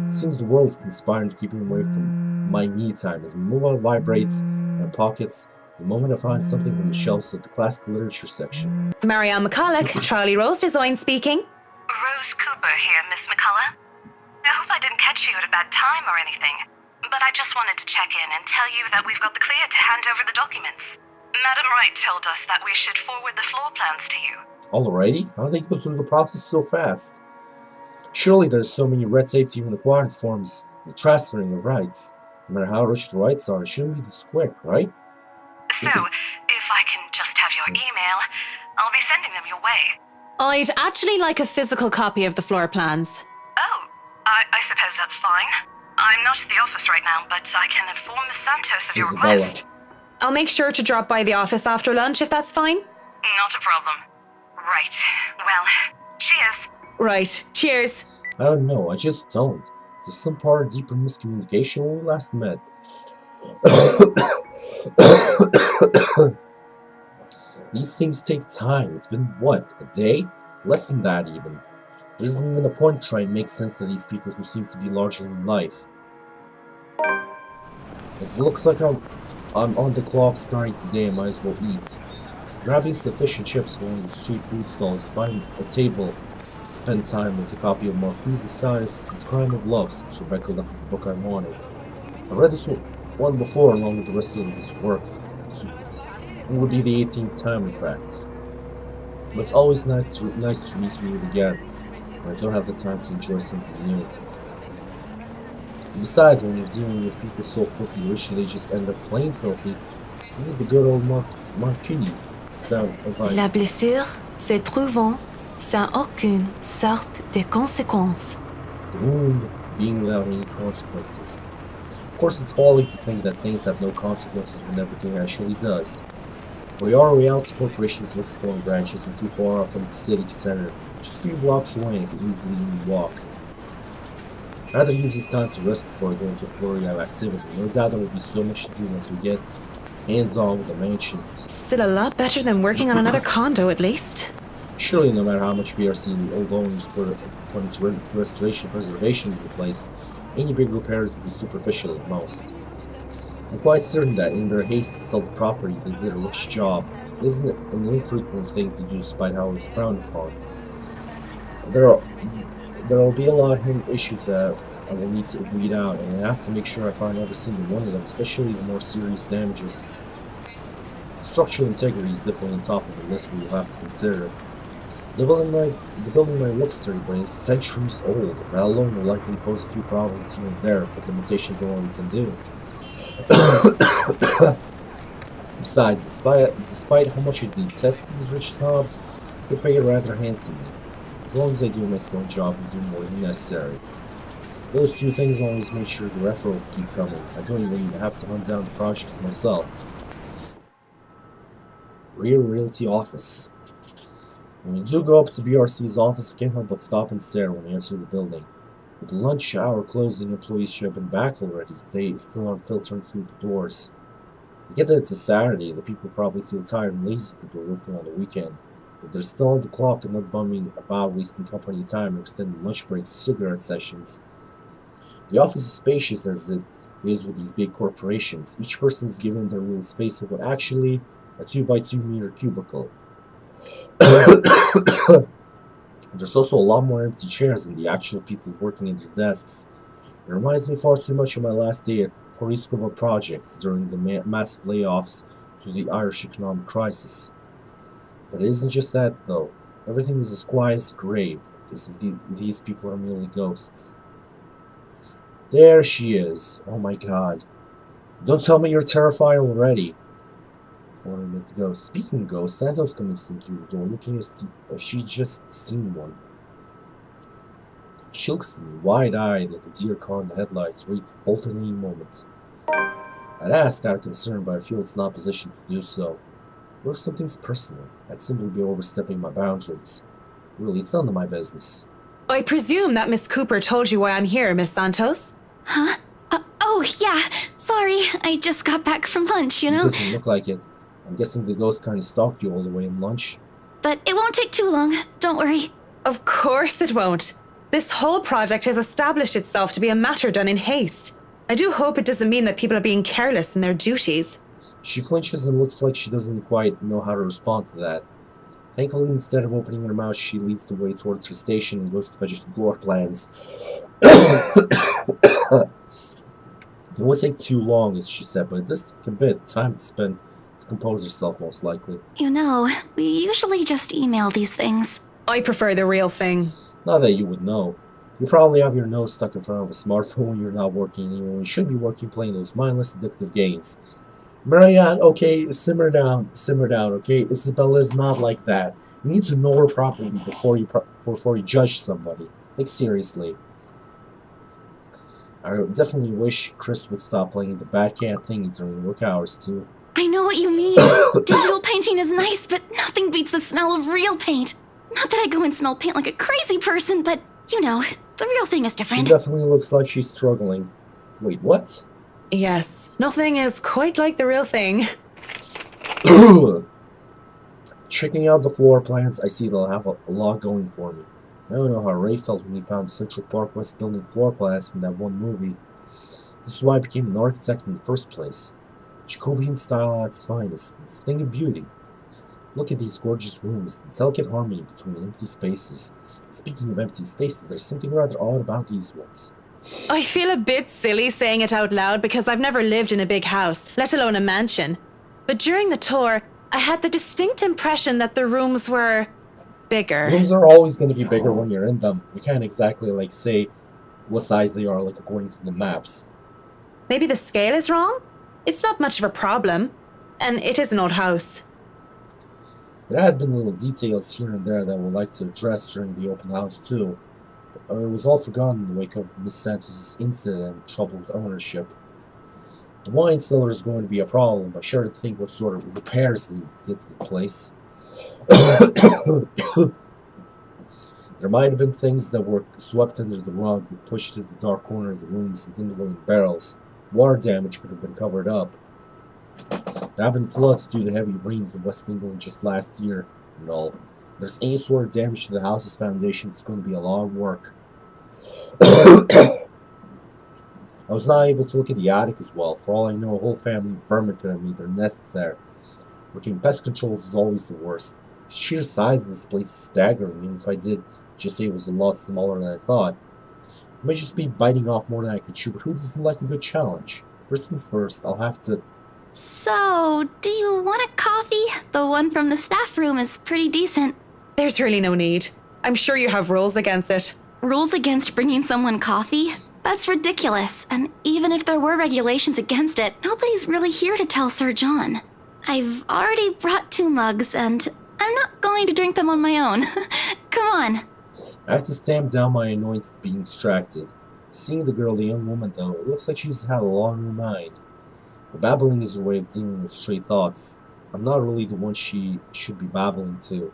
S1: It seems the world is conspiring to keep me away from my me time as my mobile vibrates in my pockets the moment I find something from the shelves of the classical literature section.
S2: Marianne McCulloch, Charlie Rose Design speaking.
S6: Rose Cooper here, Miss McCullough. I hope I didn't catch you at a bad time or anything, but I just wanted to check in and tell you that we've got the clear to hand over the documents. Madam Wright told us that we should forward the floor plans to you.
S1: Alrighty? How do they go through the process so fast? Surely there's so many red tape to even acquire the forms, the transferring of rights. No matter how rich the rights are, it shouldn't be this quick, right?
S6: So, if I can just have your email, I'll be sending them your way.
S2: I'd actually like a physical copy of the floor plans.
S6: Oh, I suppose that's fine. I'm not at the office right now, but I can inform Miss Santos of your
S1: Isabella.
S6: request.
S2: I'll make sure to drop by the office after lunch if that's fine.
S6: Not a problem. Right. Well, cheers.
S2: Right, cheers.
S1: I don't know, I just don't. There's some part of deeper miscommunication when we last met. These things take time. It's been, what, a day? Less than that, even. There isn't even a point to try and make sense of these people who seem to be larger than life. As it looks like I'm on the clock starting today, I might as well eat. Grabbing some fish and chips from one of the street food stalls, find a table, spend time with a copy of Marquis de Sades, The Crime of Love, since Rebecca left the book I wanted. I read this one before along with the rest of his works, so it would be the 18th time in fact. But it's always nice to read through it again, when I don't have the time to enjoy something new. Besides, when you're dealing with people so filthy rich they just end up plain filthy, you need the good old Marquis sound advice.
S2: La blessure se trouvant sans aucune sorte de conséquence.
S1: The wound being without any consequences. Of course, it's folly to think that things have no consequences when everything actually does. We are reality corporations with exploring branches and too far off from the city center, just a few blocks away and can easily walk. I'd rather use this time to rest before I go into a flurry of activity. No doubt there will be so much to do once we get hands-on with the mansion.
S2: Still a lot better than working on another condo, at least.
S1: Surely, no matter how much BRC the old owners put into restoration and preservation of the place, any big repairs would be superficial at most. I'm quite certain that in their haste to sell the property, they did a rich job. It isn't an infrequent thing to do despite how it's frowned upon. There will be a lot of hidden issues that I will need to weed out, and I have to make sure I find every single one of them, especially the more serious damages. Structural integrity is definitely on top of the list we will have to consider. The building might look sturdy, but it's centuries old. That alone will likely pose a few problems here and there, with limitations on what we can do. Besides, despite how much I detest these rich snobs, they pay rather handsomely. As long as I do an excellent job and do more than necessary. Those two things always make sure the referrals keep coming. I don't even have to hunt down the projects myself. Rear Realty Office. When you do go up to BRC's office, I can't help but stop and stare when I enter the building. With the lunch hour closing, employees should have been back already. They still aren't filtering through the doors. I get that it's a Saturday, the people probably feel tired and lazy to go working on the weekend. But they're still on the clock and not bumming about, wasting company time or extending lunch breaks, cigarette sessions. The office is spacious as it is with these big corporations. Each person is given their little space of what actually a 2x2 meter cubicle. There's also a lot more empty chairs than the actual people working at their desks. It reminds me far too much of my last day at Poriscovo Projects during the massive layoffs due to the Irish economic crisis. But it isn't just that, though. Everything is as quiet as a grave, as if these people are merely ghosts. There she is. Oh my god. Don't tell me you're terrified already. I wanted to go. Speaking of ghosts, Santos comes through the door looking to see if she's just seen one. She looks at me, wide-eyed, like a deer caught in the headlights, ready to bolt at any moment. I'd ask out of concern, but I feel it's not positioned to do so. What if something's personal? I'd simply be overstepping my boundaries. Really, it's none of my business.
S2: I presume that Miss Cooper told you why I'm here, Miss Santos?
S3: Huh? Oh, yeah. Sorry, I just got back from lunch, you
S1: It
S3: know?
S1: doesn't look like it. I'm guessing the ghost kind of stalked you all the way in lunch.
S3: But it won't take too long. Don't worry.
S2: Of course it won't. This whole project has established itself to be a matter done in haste. I do hope it doesn't mean that people are being careless in their duties.
S1: She flinches and looks like she doesn't quite know how to respond to that. Thankfully, instead of opening her mouth, she leads the way towards her station and goes to fetch the floor plans. It won't take too long, as she said, but it does take a bit of time to spend to compose herself, most likely.
S3: You know, we usually just email these things.
S2: I prefer the real thing.
S1: Not that you would know. You probably have your nose stuck in front of a smartphone when you're not working, even when you should be working playing those mindless, addictive games. Marianne, okay, simmer down, okay? Isabella's not like that. You need to know her properly before you judge somebody. Like, seriously. I definitely wish Chris would stop playing the bad cat thingy during work hours, too.
S3: I know what you mean. Digital painting is nice, but nothing beats the smell of real paint. Not that I go and smell paint like a crazy person, but, you know, the real thing is
S1: She
S3: different.
S1: definitely looks like she's struggling. Wait, what?
S2: Yes, nothing is quite like the real thing.
S1: Checking out the floor plans, I see they'll have a lot going for me. I don't know how Ray felt when he found the Central Park West building floor plans from that one movie. This is why I became an architect in the first place. Jacobean style at its finest. It's a thing of beauty. Look at these gorgeous rooms, the delicate harmony between empty spaces. Speaking of empty spaces, there's something rather odd about these ones.
S2: I feel a bit silly saying it out loud because I've never lived in a big house, let alone a mansion. But during the tour, I had the distinct impression that the rooms were bigger.
S1: Rooms are always going to be bigger when you're in them. You can't exactly, like, say what size they are, like, according to the maps.
S2: Maybe the scale is wrong? It's not much of a problem. And it is an old house.
S1: There had been little details here and there that I would like to address during the open house, too. It was all forgotten in the wake of Miss Santos' incident and troubled ownership. The wine cellar is going to be a problem. I sure to think what sort of repairs they did to the place. There might have been things that were swept under the rug or pushed to the dark corner of the rooms and hidden in barrels. Water damage could have been covered up. There have been floods due to heavy rains in West England just last year and all. If there's any sort of damage to the house's foundation, it's going to be a lot of work. I was not able to look at the attic as well. For all I know, a whole family of vermin could have made their nests there. Working pest controls is always the worst. The sheer size of this place is staggering, and if I did just say it was a lot smaller than I thought. I might just be biting off more than I could chew, but who doesn't like a good challenge? First things first, I'll have to...
S3: So, do you want a coffee? The one from the staff room is pretty decent.
S2: There's really no need. I'm sure you have rules against it.
S3: Rules against bringing someone coffee? That's ridiculous. And even if there were regulations against it, nobody's really here to tell Sir John. I've already brought 2 mugs, and I'm not going to drink them on my own. Come on.
S1: I have to stamp down my annoyance at being distracted. Seeing the girl, the young woman, though, it looks like she's had a lot on her mind. But babbling is her way of dealing with stray thoughts. I'm not really the one she should be babbling to.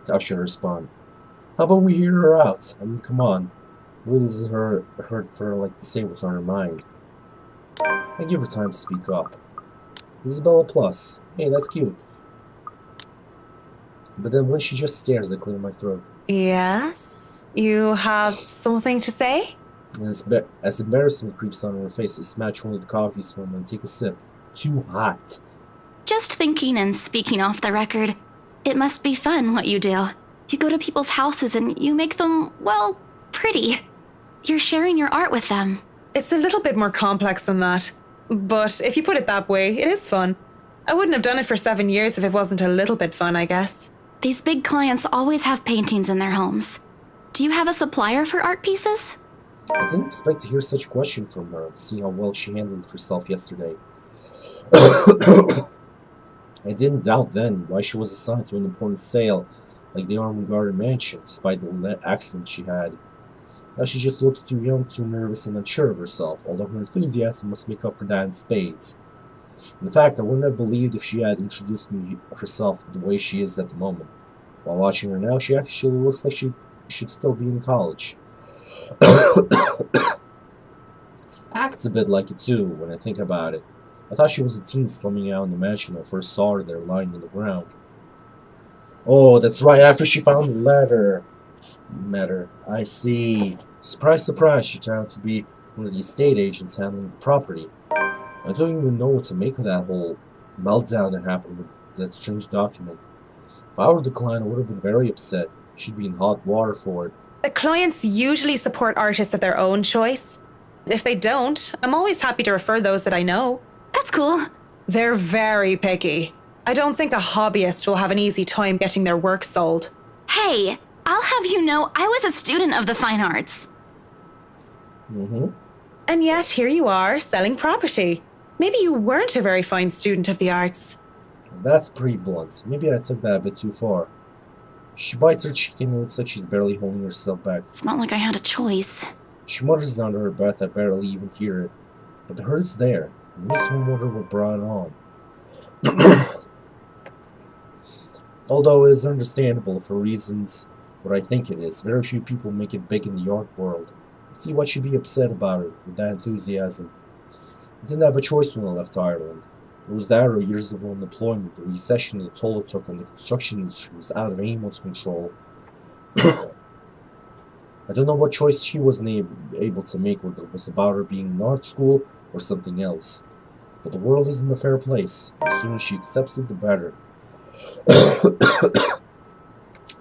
S1: How should I respond? How about we hear her out? I mean, come on. What does it hurt for her like to say what's on her mind? I give her time to speak up. Isabella Plus. Hey, that's cute. But then when she just stares, I clear my throat.
S2: Yes? You have something to say?
S1: And as embarrassment creeps on her face, I snatch one of the coffees from her and take a sip. Too hot.
S3: Just thinking and speaking off the record, it must be fun what you do. You go to people's houses and you make them, well, pretty. You're sharing your art with them.
S2: It's a little bit more complex than that. But if you put it that way, it is fun. I wouldn't have done it for 7 years if it wasn't a little bit fun, I guess.
S3: These big clients always have paintings in their homes. Do you have a supplier for art pieces?
S1: I didn't expect to hear such a question from her, seeing how well she handled herself yesterday. I didn't doubt then why she was assigned to an important sale like the Armand Garden mansion, despite the accident she had. Now she just looks too young, too nervous, and unsure of herself, although her enthusiasm must make up for that in spades. In fact, I wouldn't have believed if she had introduced me herself the way she is at the moment. While watching her now, she actually looks like she should still be in college. Acts a bit like it too, when I think about it. I thought she was a teen slumming out in the mansion when I first saw her there lying on the ground. Oh, that's right, after she found the letter. I see. Surprise, surprise, she turned out to be one of the estate agents handling the property. I don't even know what to make of that whole meltdown that happened with that strange document. If I were the client, I would have been very upset. She'd be in hot water for it.
S2: The clients usually support artists of their own choice. If they don't, I'm always happy to refer those that I know.
S3: That's cool.
S2: They're very picky. I don't think a hobbyist will have an easy time getting their work sold.
S3: Hey, I'll have you know I was a student of the fine arts.
S2: And yet here you are, selling property. Maybe you weren't a very fine student of the arts.
S1: That's pretty blunt. Maybe I took that a bit too far. She bites her cheek and it looks like she's barely holding herself back.
S3: It's not like I had a choice.
S1: She mutters under her breath, I barely even hear it. But the hurt is there. It makes one wonder what brought it on. Although it is understandable for reasons what I think it is. Very few people make it big in the art world. See what she'd be upset about it with that enthusiasm. I didn't have a choice when I left Ireland. It was that or years of unemployment, the recession, and the toll it took on the construction industry was out of anyone's control. I don't know what choice she wasn't able to make, whether it was about her being in art school or something else. But the world isn't a fair place. The sooner she accepts it, the better.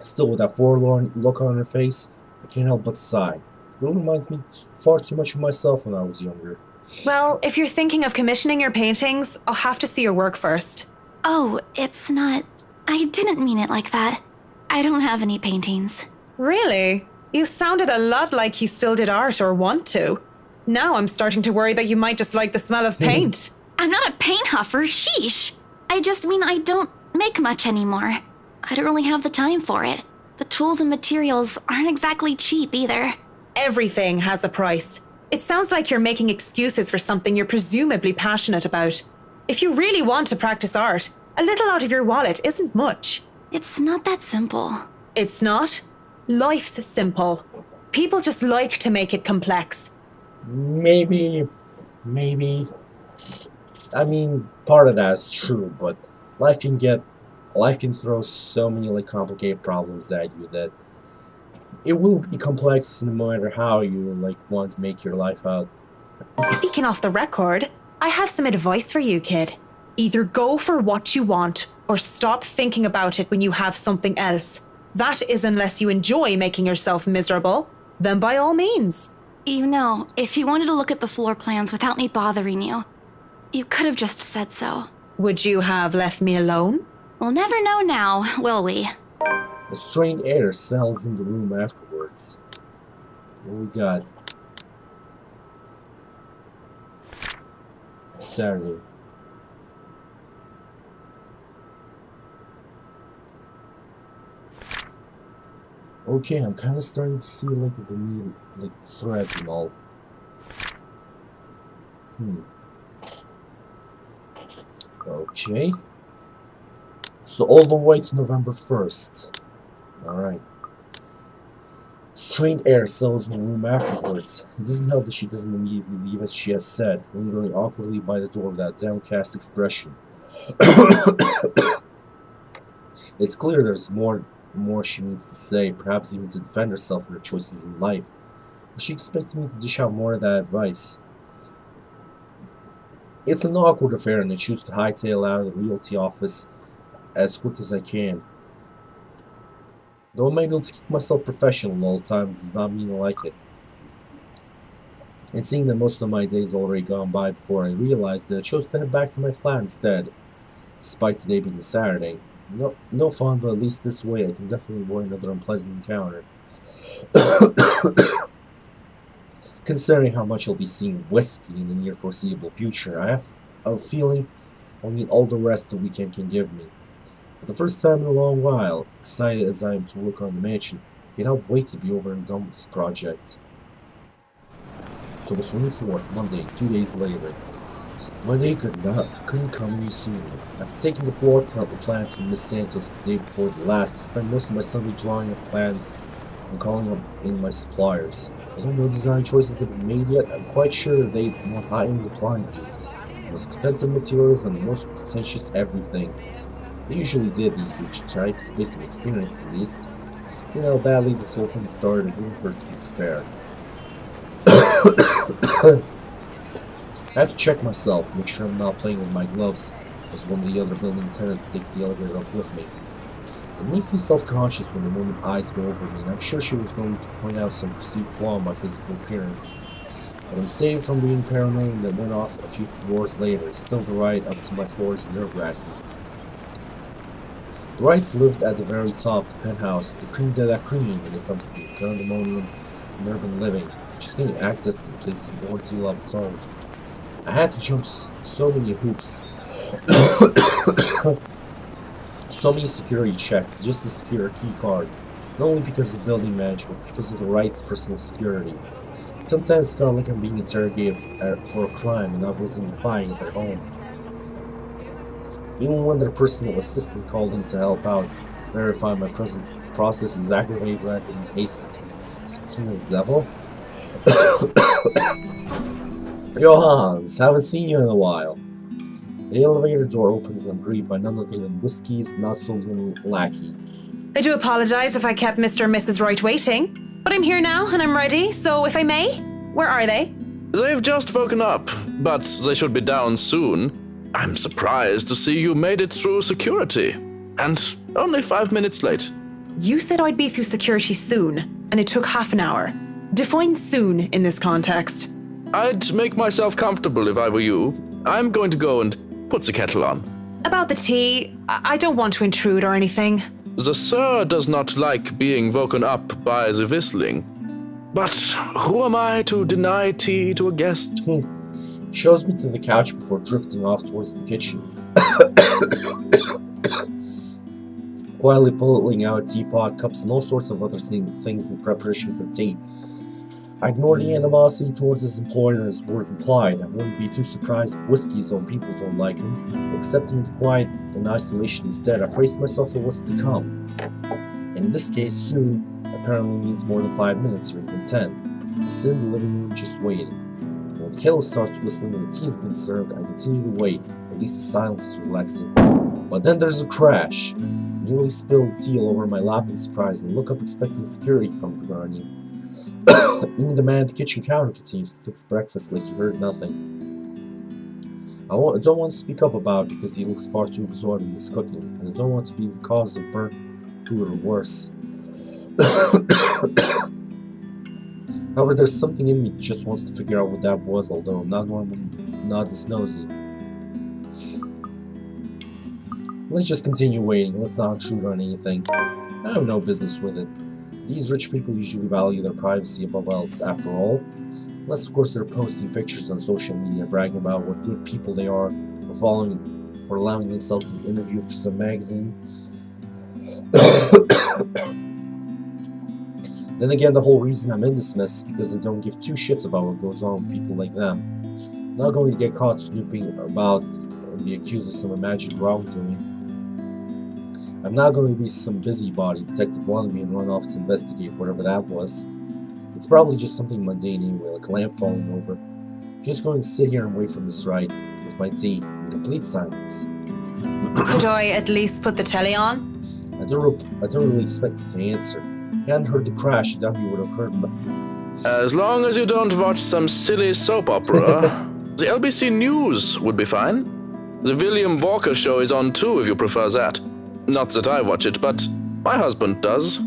S1: Still, with that forlorn look on her face, I can't help but sigh. It reminds me far too much of myself when I was younger.
S2: Well, if you're thinking of commissioning your paintings, I'll have to see your work first.
S3: Oh, it's not... I didn't mean it like that. I don't have any paintings.
S2: Really? You sounded a lot like you still did art or want to. Now I'm starting to worry that you might just like the smell of paint.
S3: I'm not a paint huffer, sheesh. I just mean I don't make much anymore. I don't really have the time for it. The tools and materials aren't exactly cheap either.
S2: Everything has a price. It sounds like you're making excuses for something you're presumably passionate about. If you really want to practice art, a little out of your wallet isn't much.
S3: It's not that simple.
S2: It's not? Life's simple. People just like to make it complex.
S1: Maybe. I mean, part of that is true, but life can throw so many complicated problems at you that it will be complex no matter how you want to make your life out.
S2: Speaking off the record, I have some advice for you, kid. Either go for what you want, or stop thinking about it when you have something else. That is unless you enjoy making yourself miserable, then by all means.
S3: You know, if you wanted to look at the floor plans without me bothering you, you could have just said so.
S2: Would you have left me alone?
S3: We'll never know now, will we?
S1: A strange air settles in the room afterwards. What we got? Saturday. Okay, I'm kind of starting to see the new threads and all. Okay. So all the way to November 1st. Alright. Strange air settles in the room afterwards. It doesn't help that she doesn't immediately leave as she has said, lingering awkwardly by the door with that downcast expression. It's clear there's more she needs to say, perhaps even to defend herself and her choices in life. But she expects me to dish out more of that advice. It's an awkward affair and I choose to hightail out of the realty office as quick as I can. Though I'm able to keep myself professional all the time, it does not mean I like it. And seeing that most of my days already gone by before I realized that I chose to head back to my flat instead, despite today being a Saturday. No fun, but at least this way I can definitely avoid another unpleasant encounter. Considering how much I'll be seeing whiskey in the near foreseeable future, I have a feeling I'll need all the rest the weekend can give me. For the first time in a long while, excited as I am to work on the mansion, I cannot wait to be over and done with this project. October 24th, Monday, 2 days later. Monday couldn't come any sooner. After taking the floor plans from Miss Santos the day before the last, I spent most of my Sunday drawing up plans and calling up in my suppliers. Although no design choices have been made yet, I'm quite sure they want high-end appliances, the most expensive materials, and the most pretentious everything. They usually did, these rich types, based on experience at least. You know how badly this whole thing started, it wouldn't hurt to be prepared. I have to check myself, make sure I'm not playing with my gloves, as one of the other building attendants takes the elevator up with me. It makes me self-conscious when the woman's eyes go over me, and I'm sure she was going to point out some perceived flaw in my physical appearance. But I'm saved from being paranoid and that went off a few floors later. Still, the ride up to my floor is nerve-wracking. The Wrights lived at the very top, the penthouse, the cream de la cream when it comes to condominium and urban living, just getting access to the place is an ordeal of its own. I had to jump so many hoops, so many security checks just to secure a key card, not only because of the building manager, but because of the Wrights' personal security. Sometimes it felt like I'm being interrogated for a crime and I wasn't applying at their home. Even when their personal assistant called in to help out, verify my presence, the process is aggravated rather than hastened. Speaking of the devil, Johannes, haven't seen you in a while. The elevator door opens and I'm greeted by none other than Whiskey's not-so-little lackey.
S2: I do apologize if I kept Mr. and Mrs. Wright waiting, but I'm here now and I'm ready, so if I may, where are they?
S7: They've just woken up, but they should be down soon. I'm surprised to see you made it through security. And only 5 minutes late.
S2: You said I'd be through security soon, and it took half an hour. Define soon in this context.
S7: I'd make myself comfortable if I were you. I'm going to go and put the kettle on.
S2: About the tea, I don't want to intrude or anything.
S7: The sir does not like being woken up by the whistling. But who am I to deny tea to a guest?
S1: He shows me to the couch before drifting off towards the kitchen. Quietly pulling out a teapot, cups, and all sorts of other things in preparation for tea. I ignore the animosity towards his employer and his words implied. I wouldn't be too surprised if Whiskey's own people don't like him. Accepting the quiet and isolation instead, I brace myself for what's to come. And in this case, soon apparently means more than 5 minutes or even 10. I sit in the living room just waiting. When the kettle starts whistling and the tea has been served, I continue to wait. At least the silence is relaxing. But then there's a crash. I nearly spilled tea all over my lap in surprise and look up expecting security to come running. Even the man at the kitchen counter continues to fix breakfast like he heard nothing. I don't want to speak up about it because he looks far too absorbed in his cooking, and I don't want to be the cause of burnt food or worse. However, there's something in me that just wants to figure out what that was, although I'm not this nosy. Let's just continue waiting. Let's not intrude on anything. I have no business with it. These rich people usually value their privacy above else, after all. Unless, of course, they're posting pictures on social media, bragging about what good people they are, for allowing themselves to be interviewed for some magazine. Then again, the whole reason I'm in this mess is because I don't give two shits about what goes on with people like them. I'm not going to get caught snooping about and be accused of some imagined wrongdoing. I'm not going to be some busybody detective wannabe and run off to investigate whatever that was. It's probably just something mundane anyway, like a lamp falling over. I'm just going to sit here and wait for Miss Wright with my tea in complete silence.
S2: Could I at least put the telly on?
S1: I don't really expect him to answer. He hadn't heard the crash, I doubt he would have heard me.
S7: As long as you don't watch some silly soap opera, the L.A.zy News would be fine. The William Walker show is on too if you prefer that. Not that I watch it, but my husband does.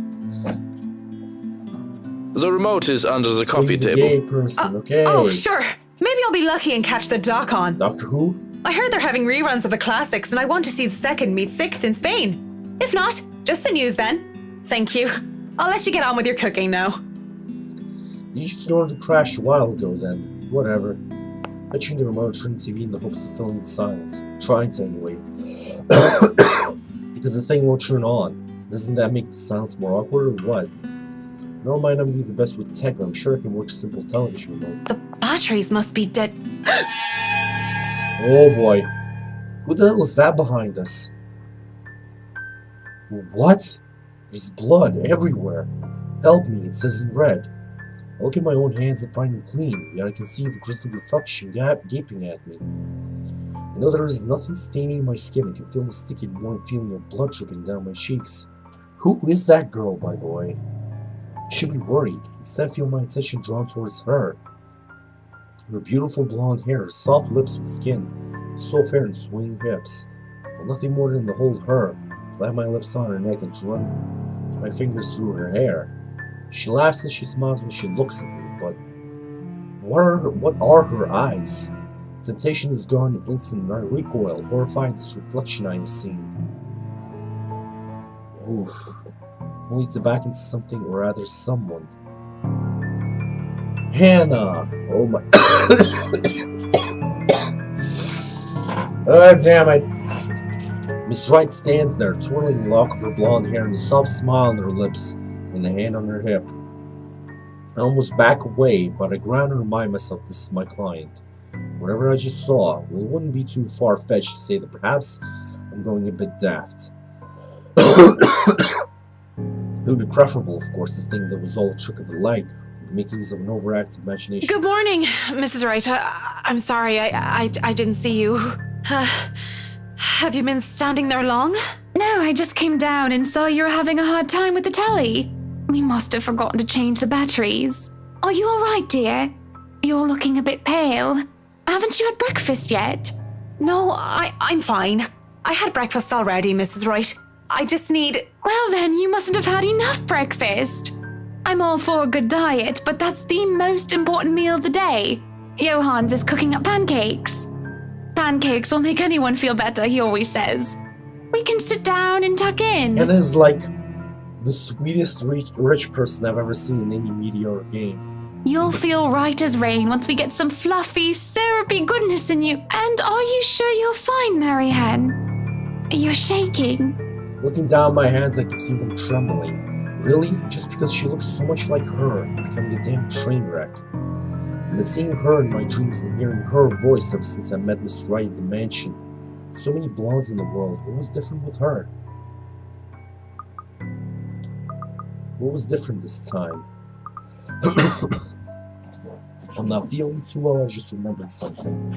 S7: The remote is under the coffee
S1: He's a
S7: table.
S1: gay person, okay.
S2: Oh, sure. Maybe I'll be lucky and catch the doc on.
S1: Doctor Who?
S2: I heard they're having reruns of the classics and I want to see the second meet sixth in Spain. If not, just the news then. Thank you. I'll let you get on with your cooking now.
S1: You just ordered the crash a while ago then. Whatever. Touching the remote, turning the TV in the hopes of filling the silence. Trying to anyway. Because the thing won't turn on. Doesn't that make the silence more awkward or what? No, it might not be the best with tech, but I'm sure I can work a simple television remote.
S2: The batteries must be dead.
S1: Oh boy. Who the hell is that behind us? What? There's blood everywhere. Help me, it says in red. I look at my own hands and find them clean, yet I can see the grisly reflection gaping at me. I know there is nothing staining my skin. I can feel the sticky, warm feeling of blood dripping down my cheeks. Who is that girl, by the way? I should be worried. Instead, I feel my attention drawn towards her. Her beautiful blonde hair, soft lips with skin, so fair and swinging hips. Well, nothing more than to hold her, lay my lips on her neck and to run my fingers through her hair. She laughs and she smiles when she looks at me, but what are her eyes? Temptation is gone in an instant and I recoil, horrified at this reflection I am seeing. Oof. Only to back into something, or rather someone. Hannah! Oh my... Oh, damn it! Miss Wright stands there, twirling a lock of her blonde hair and a soft smile on her lips and a hand on her hip. I almost back away, but I ground and remind myself this is my client. Whatever I just saw, well, it wouldn't be too far-fetched to say that perhaps I'm going a bit daft. It would be preferable, of course, to think that was all a trick of the light, the makings of an overactive imagination.
S2: Good morning, Mrs. Wright. I'm sorry, I didn't see you. Have you been standing there long?
S3: No, I just came down and saw you were having a hard time with the telly. We must have forgotten to change the batteries. Are you all right, dear? You're looking a bit pale. Haven't you had breakfast yet?
S2: No, I'm fine. I had breakfast already, Mrs. Wright. I just need...
S3: Well then, you mustn't have had enough breakfast. I'm all for a good diet, but that's the most important meal of the day. Johans is cooking up pancakes. Pancakes will make anyone feel better, he always says. We can sit down and tuck in.
S1: Hannah is like the sweetest rich person I've ever seen in any mediocre game.
S3: You'll feel right as rain once we get some fluffy, syrupy goodness in you. And are you sure you're fine, Marianne? You're shaking.
S1: Looking down my hands, I can see them trembling. Really? Just because she looks so much like her, becoming a damn train wreck. And then seeing her in my dreams and hearing her voice ever since I met Miss Wright at the mansion. So many blondes in the world. What was different with her? What was different this time? I'm not feeling too well, I just remembered something.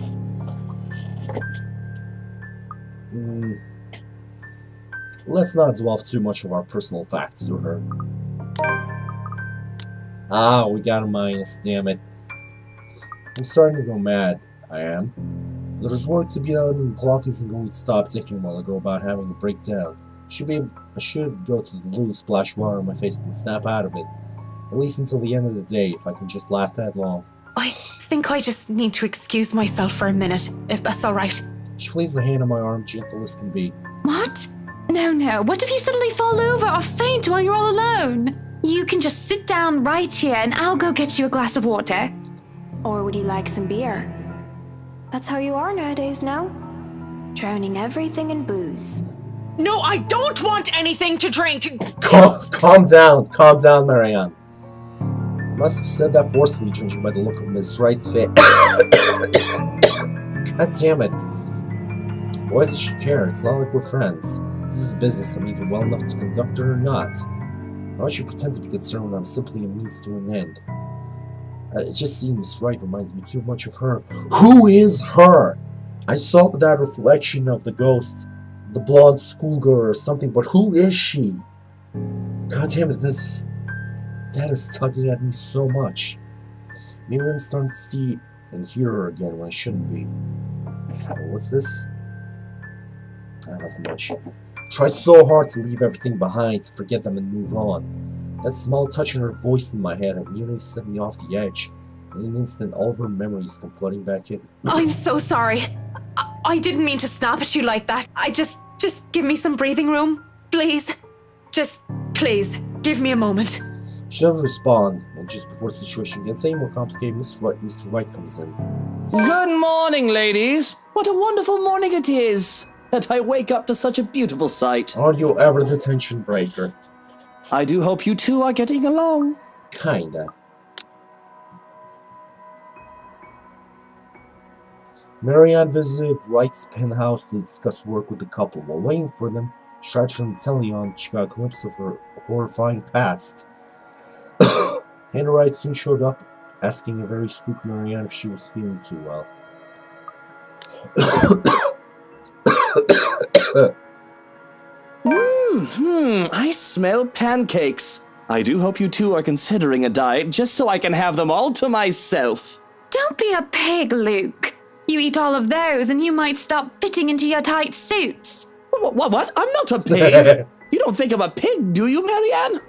S1: Let's not dwell too much of our personal facts to her. Ah, we got a minus, damn it. I'm starting to go mad. I am. There's work to be done and the clock isn't going to stop ticking while I go about having a breakdown. I should go to the loo, splash water on my face and snap out of it. At least until the end of the day, if I can just last that long.
S2: I think I just need to excuse myself for a minute, if that's alright.
S1: She places a hand on my arm, gentle as can be.
S3: What? No. What if you suddenly fall over or faint while you're all alone? You can just sit down right here and I'll go get you a glass of water.
S8: Or would you like some beer? That's how you are nowadays now. Drowning everything in booze.
S2: No, I don't want anything to drink!
S1: Calm down, Marianne. I must have said that forcefully, judging by the look of Miss Wright's face. God damn it. Why does she care? It's not like we're friends. This is business. I'm either well enough to conduct her or not. Why should you pretend to be concerned when I'm simply a means to an end? It just seems Miss Wright reminds me too much of her. Who is her? I saw that reflection of the ghost, the blonde schoolgirl or something, but who is she? God damn it, that is tugging at me so much. Maybe I'm starting to see and hear her again when I shouldn't be. What's this? Nothing much. Try so hard to leave everything behind, to forget them and move on. That small touch in her voice in my head had nearly set me off the edge. In an instant, all of her memories come flooding back in.
S2: I'm so sorry. I didn't mean to snap at you like that. Just give me some breathing room, please. Just, please, give me a moment.
S1: She doesn't respond, and just before the situation gets any more complicated, Mr. Wright comes in.
S5: Good morning, ladies. What a wonderful morning it is. That I wake up to such a beautiful sight.
S1: Aren't you ever the tension breaker?
S5: I do hope you two are getting along.
S1: Kinda. Marianne visited Wright's penthouse to discuss work with the couple. While waiting for them, stretched on the telly she got a glimpse of her horrifying past. Hannah Wright soon showed up, asking a very spooked Marianne if she was feeling too well.
S5: I smell pancakes. I do hope you two are considering a diet just so I can have them all to myself.
S3: Don't be a pig, Luke. You eat all of those and you might stop fitting into your tight suits.
S5: What? I'm not a pig. You don't think I'm a pig, do you, Marianne?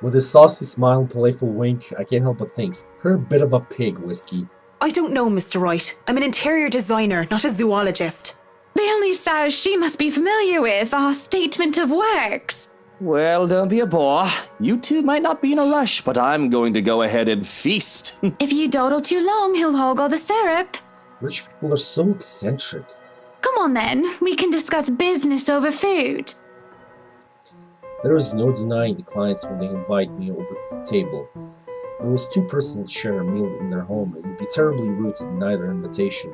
S1: With his saucy smile and playful wink, I can't help but think, you're a bit of a pig, Whiskey.
S2: I don't know, Mr. Wright. I'm an interior designer, not a zoologist.
S3: The only styles she must be familiar with are statement of works.
S5: Well, don't be a bore. You two might not be in a rush, but I'm going to go ahead and feast.
S3: If you dawdle too long, he'll hog all the syrup.
S1: Rich people are so eccentric.
S3: Come on then, we can discuss business over food.
S1: There is no denying the clients when they invite me over to the table. If it was too personal to share a meal in their home, it would be terribly rude to deny their invitation.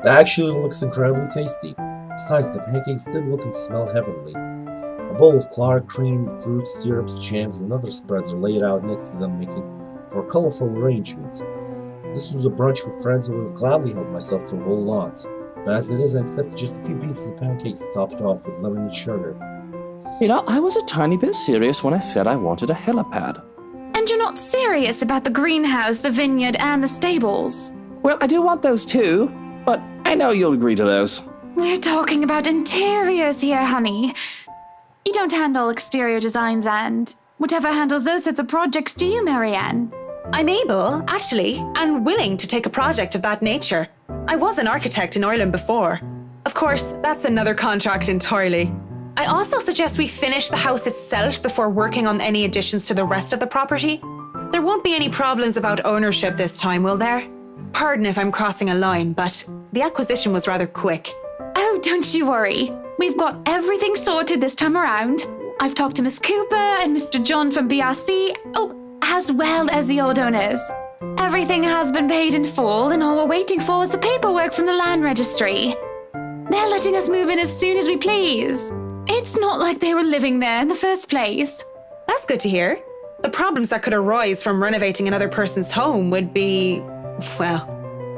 S1: That actually looks incredibly tasty. Besides, the pancakes did look and smell heavenly. A bowl of Clark cream, fruits, syrups, jams, and other spreads are laid out next to them, making for a colorful arrangement. This was a brunch with friends, I would have gladly helped myself to a whole lot. But as it is, I accepted just a few pieces of pancakes topped off with lemon and sugar.
S5: You know, I was a tiny bit serious when I said I wanted a helipad.
S3: And you're not serious about the greenhouse, the vineyard, and the stables.
S5: Well, I do want those too, but I know you'll agree to those.
S3: We're talking about interiors here, honey. You don't handle exterior designs and whatever handles those sorts of projects do you, Marianne?
S2: I'm able, actually, and willing to take a project of that nature. I was an architect in Ireland before. Of course, that's another contract entirely. I also suggest we finish the house itself before working on any additions to the rest of the property. There won't be any problems about ownership this time, will there? Pardon if I'm crossing a line, but the acquisition was rather quick.
S3: Oh, don't you worry. We've got everything sorted this time around. I've talked to Miss Cooper and Mr. John from BRC, as well as the old owners. Everything has been paid in full, and all we're waiting for is the paperwork from the land registry. They're letting us move in as soon as we please. It's not like they were living there in the first place.
S2: That's good to hear. The problems that could arise from renovating another person's home would be... well,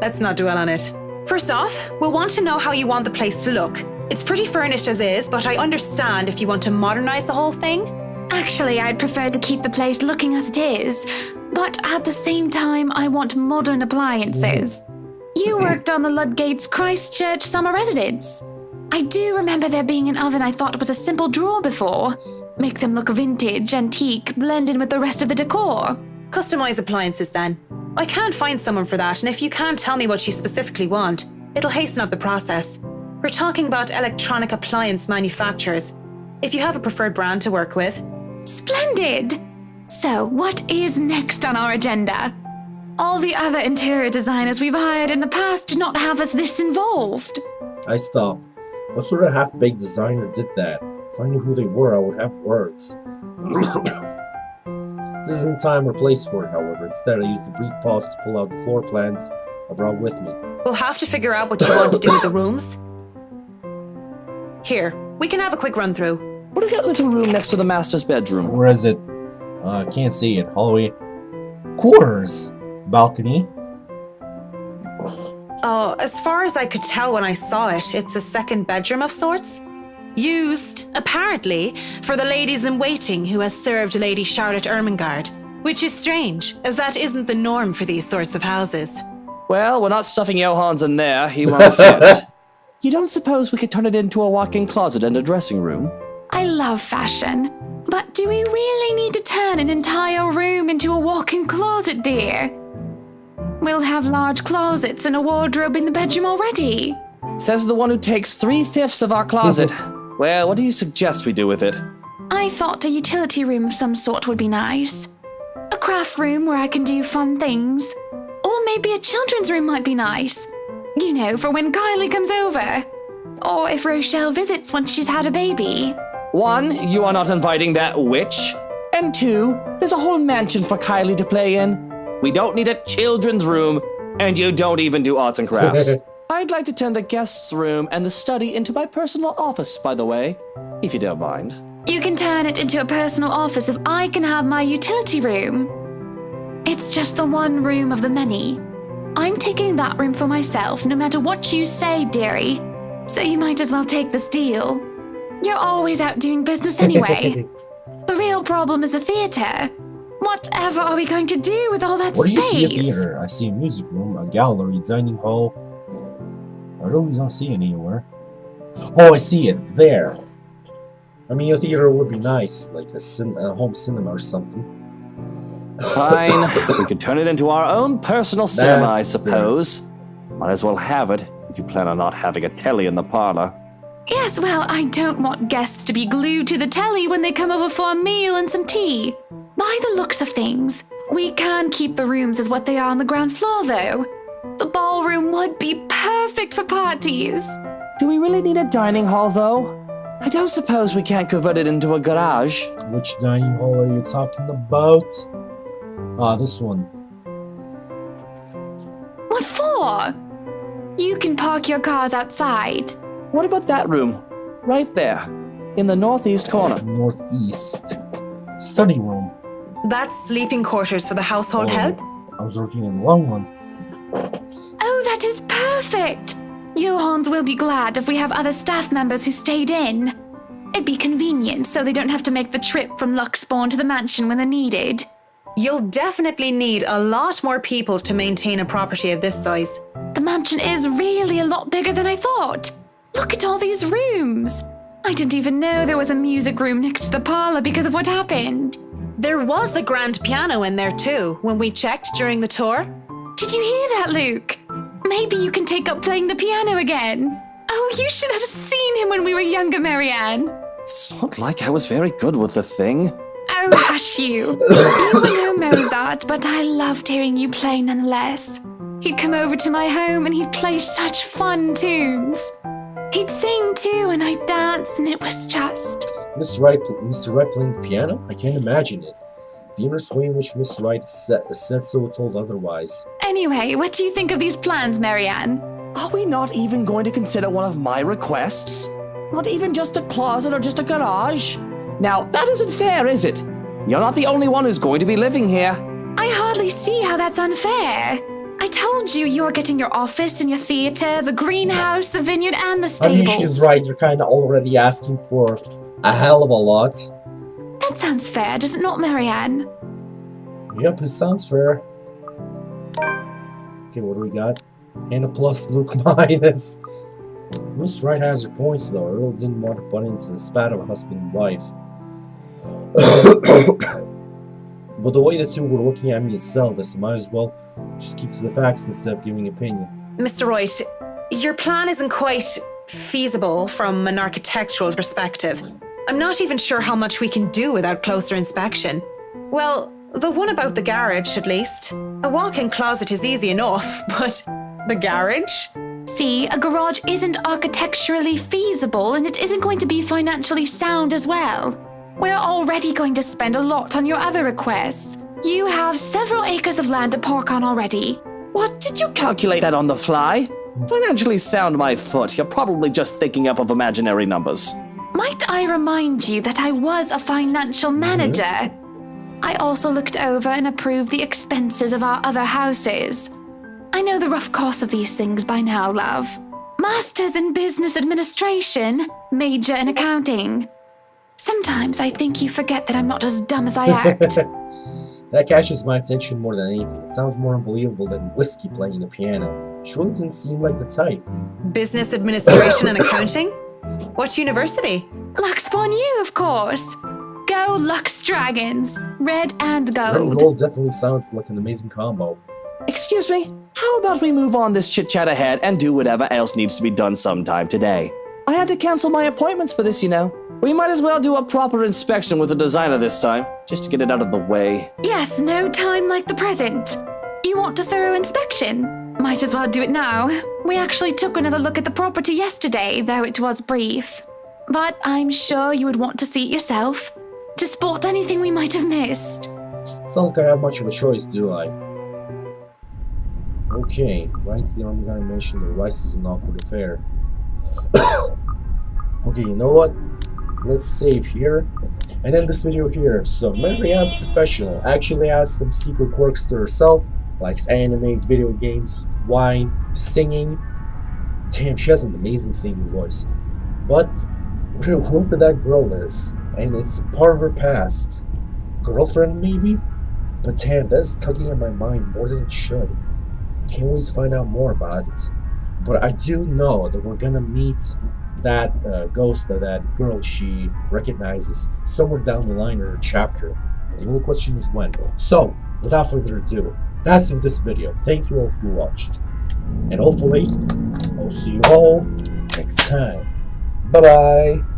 S2: let's not dwell on it. First off, we'll want to know how you want the place to look. It's pretty furnished as is, but I understand if you want to modernize the whole thing.
S3: Actually, I'd prefer to keep the place looking as it is, but at the same time, I want modern appliances. You worked on the Ludgate's Christchurch summer residence. I do remember there being an oven I thought was a simple drawer before. Make them look vintage, antique, blended with the rest of the decor.
S2: Customize appliances then. I can't find someone for that, and if you can't tell me what you specifically want, it'll hasten up the process. We're talking about electronic appliance manufacturers. If you have a preferred brand to work with.
S3: Splendid! So, what is next on our agenda? All the other interior designers we've hired in the past did not have us this involved.
S1: I stopped. What sort of half-baked designer did that? If I knew who they were, I would have words. This isn't time or place for it, however. Instead, I used a brief pause to pull out the floor plans I brought with me.
S2: We'll have to figure out what you want to do with the rooms. Here, we can have a quick run through.
S5: What is that little room next to the master's bedroom?
S1: Where is it? I can't see it. Hallway. Quarters. Balcony.
S2: Oh, as far as I could tell when I saw it, it's a second bedroom of sorts. Used, apparently, for the ladies-in-waiting who has served Lady Charlotte Ermengarde, which is strange, as that isn't the norm for these sorts of houses.
S5: Well, we're not stuffing Johans in there. He won't fit. You don't suppose we could turn it into a walk-in closet and a dressing room?
S3: I love fashion, but do we really need to turn an entire room into a walk-in closet, dear? We'll have large closets and a wardrobe in the bedroom already.
S5: Says the one who takes 3/5 of our closet. Well, what do you suggest we do with it?
S3: I thought a utility room of some sort would be nice. A craft room where I can do fun things. Or maybe a children's room might be nice. You know, for when Kylie comes over. Or if Rochelle visits once she's had a baby.
S5: 1, you are not inviting that witch. And 2, there's a whole mansion for Kylie to play in. We don't need a children's room, and you don't even do arts and crafts. I'd like to turn the guest's room and the study into my personal office, by the way, if you don't mind.
S3: You can turn it into a personal office if I can have my utility room. It's just the one room of the many. I'm taking that room for myself, no matter what you say, dearie. So you might as well take this deal. You're always out doing business anyway. The real problem is the theater. Whatever are we going to do with all that
S1: Where do you
S3: space?
S1: see a theater? I see a music room, a gallery, dining hall. I really don't see it anywhere. Oh, I see it. There. I mean, a theater would be nice, like a home cinema or something.
S5: Fine, we could turn it into our own personal cinema, I
S1: That's
S5: suppose. Might as well have it, if you plan on not having a telly in the parlor.
S3: Yes, well, I don't want guests to be glued to the telly when they come over for a meal and some tea. By the looks of things, we can keep the rooms as what they are on the ground floor, though. The ballroom would be perfect for parties.
S5: Do we really need a dining hall, though? I don't suppose we can't convert it into a garage.
S1: Which dining hall are you talking about? Ah, this one.
S3: What for? You can park your cars outside.
S5: What about that room? Right there, in the northeast corner.
S1: Northeast. Study room.
S2: That's sleeping quarters for the household help.
S1: I was working in the long one.
S3: Oh, that is perfect! Johans will be glad if we have other staff members who stayed in. It'd be convenient so they don't have to make the trip from Luxbourne to the mansion when they're needed.
S2: You'll definitely need a lot more people to maintain a property of this size.
S3: The mansion is really a lot bigger than I thought. Look at all these rooms. I didn't even know there was a music room next to the parlor because of what happened.
S2: There was a grand piano in there too when we checked during the tour.
S3: Did you hear that, Luke? Maybe you can take up playing the piano again. Oh, you should have seen him when we were younger, Marianne.
S5: It's not like I was very good with the thing.
S3: Oh, hush you. You were no Mozart, but I loved hearing you play nonetheless. He'd come over to my home and he'd play such fun tunes. He'd sing too and I'd dance and it was just...
S1: Mr. Wright playing the piano? I can't imagine it. The innerest way in which Mr. Wright said so told otherwise.
S3: Anyway, what do you think of these plans, Marianne?
S5: Are we not even going to consider one of my requests? Not even just a closet or just a garage? Now, that isn't fair, is it? You're not the only one who's going to be living here.
S3: I hardly see how that's unfair. I told you you're getting your office and your theater, the greenhouse, the vineyard, and the
S1: I mean,
S3: stables.
S1: she's right. You're kind of already asking for a hell of a lot.
S3: That sounds fair, does it not, Marianne?
S1: Yep, it sounds fair. Okay, what do we got? And a plus, Luke minus. Miss Wright has her points, though. I really didn't want to butt into the spat of a husband and wife. But the way the two were looking at me and sell this, I might as well just keep to the facts instead of giving opinion.
S2: Mr. Wright, your plan isn't quite feasible from an architectural perspective. I'm not even sure how much we can do without closer inspection. Well, the one about the garage, at least. A walk-in closet is easy enough, but the garage?
S3: See, a garage isn't architecturally feasible and it isn't going to be financially sound as well. We're already going to spend a lot on your other requests. You have several acres of land to park on already.
S5: What? Did you calculate that on the fly? Financially sound my foot. You're probably just thinking up of imaginary numbers.
S3: Might I remind you that I was a financial manager? I also looked over and approved the expenses of our other houses. I know the rough costs of these things by now, love. Masters in business administration, major in accounting. Sometimes I think you forget that I'm not as dumb as I act.
S1: That catches my attention more than anything. It sounds more unbelievable than Whiskey playing the piano. She really didn't seem like the type.
S2: Business administration and accounting? What university?
S3: Luxbourne U, of course. Go Lux Dragons, red and
S1: Red
S3: gold.
S1: and gold definitely sounds like an amazing combo.
S5: Excuse me, how about we move on this chit-chat ahead and do whatever else needs to be done sometime today? I had to cancel my appointments for this, you know. We might as well do a proper inspection with the designer this time, just to get it out of the way.
S3: Yes, no time like the present. You want a thorough inspection? Might as well do it now. We actually took another look at the property yesterday, though it was brief. But I'm sure you would want to see it yourself, to spot anything we might have missed.
S1: Sounds like I have much of a choice, do I? Okay, right here I'm gonna mention the rice is an awkward affair. Okay, you know what? Let's save here and end this video here. So Marianne Professional actually has some secret quirks to herself, likes anime, video games, wine, singing. Damn, she has an amazing singing voice. But whoever that girl is, and it's part of her past. Girlfriend maybe? But damn, that's tugging at my mind more than it should. Can't wait to find out more about it. But I do know that we're gonna meet that ghost, that girl she recognizes somewhere down the line in her chapter. The only question is when. So, without further ado, that's it for this video. Thank you all who watched. And hopefully, I'll see you all next time. Bye bye!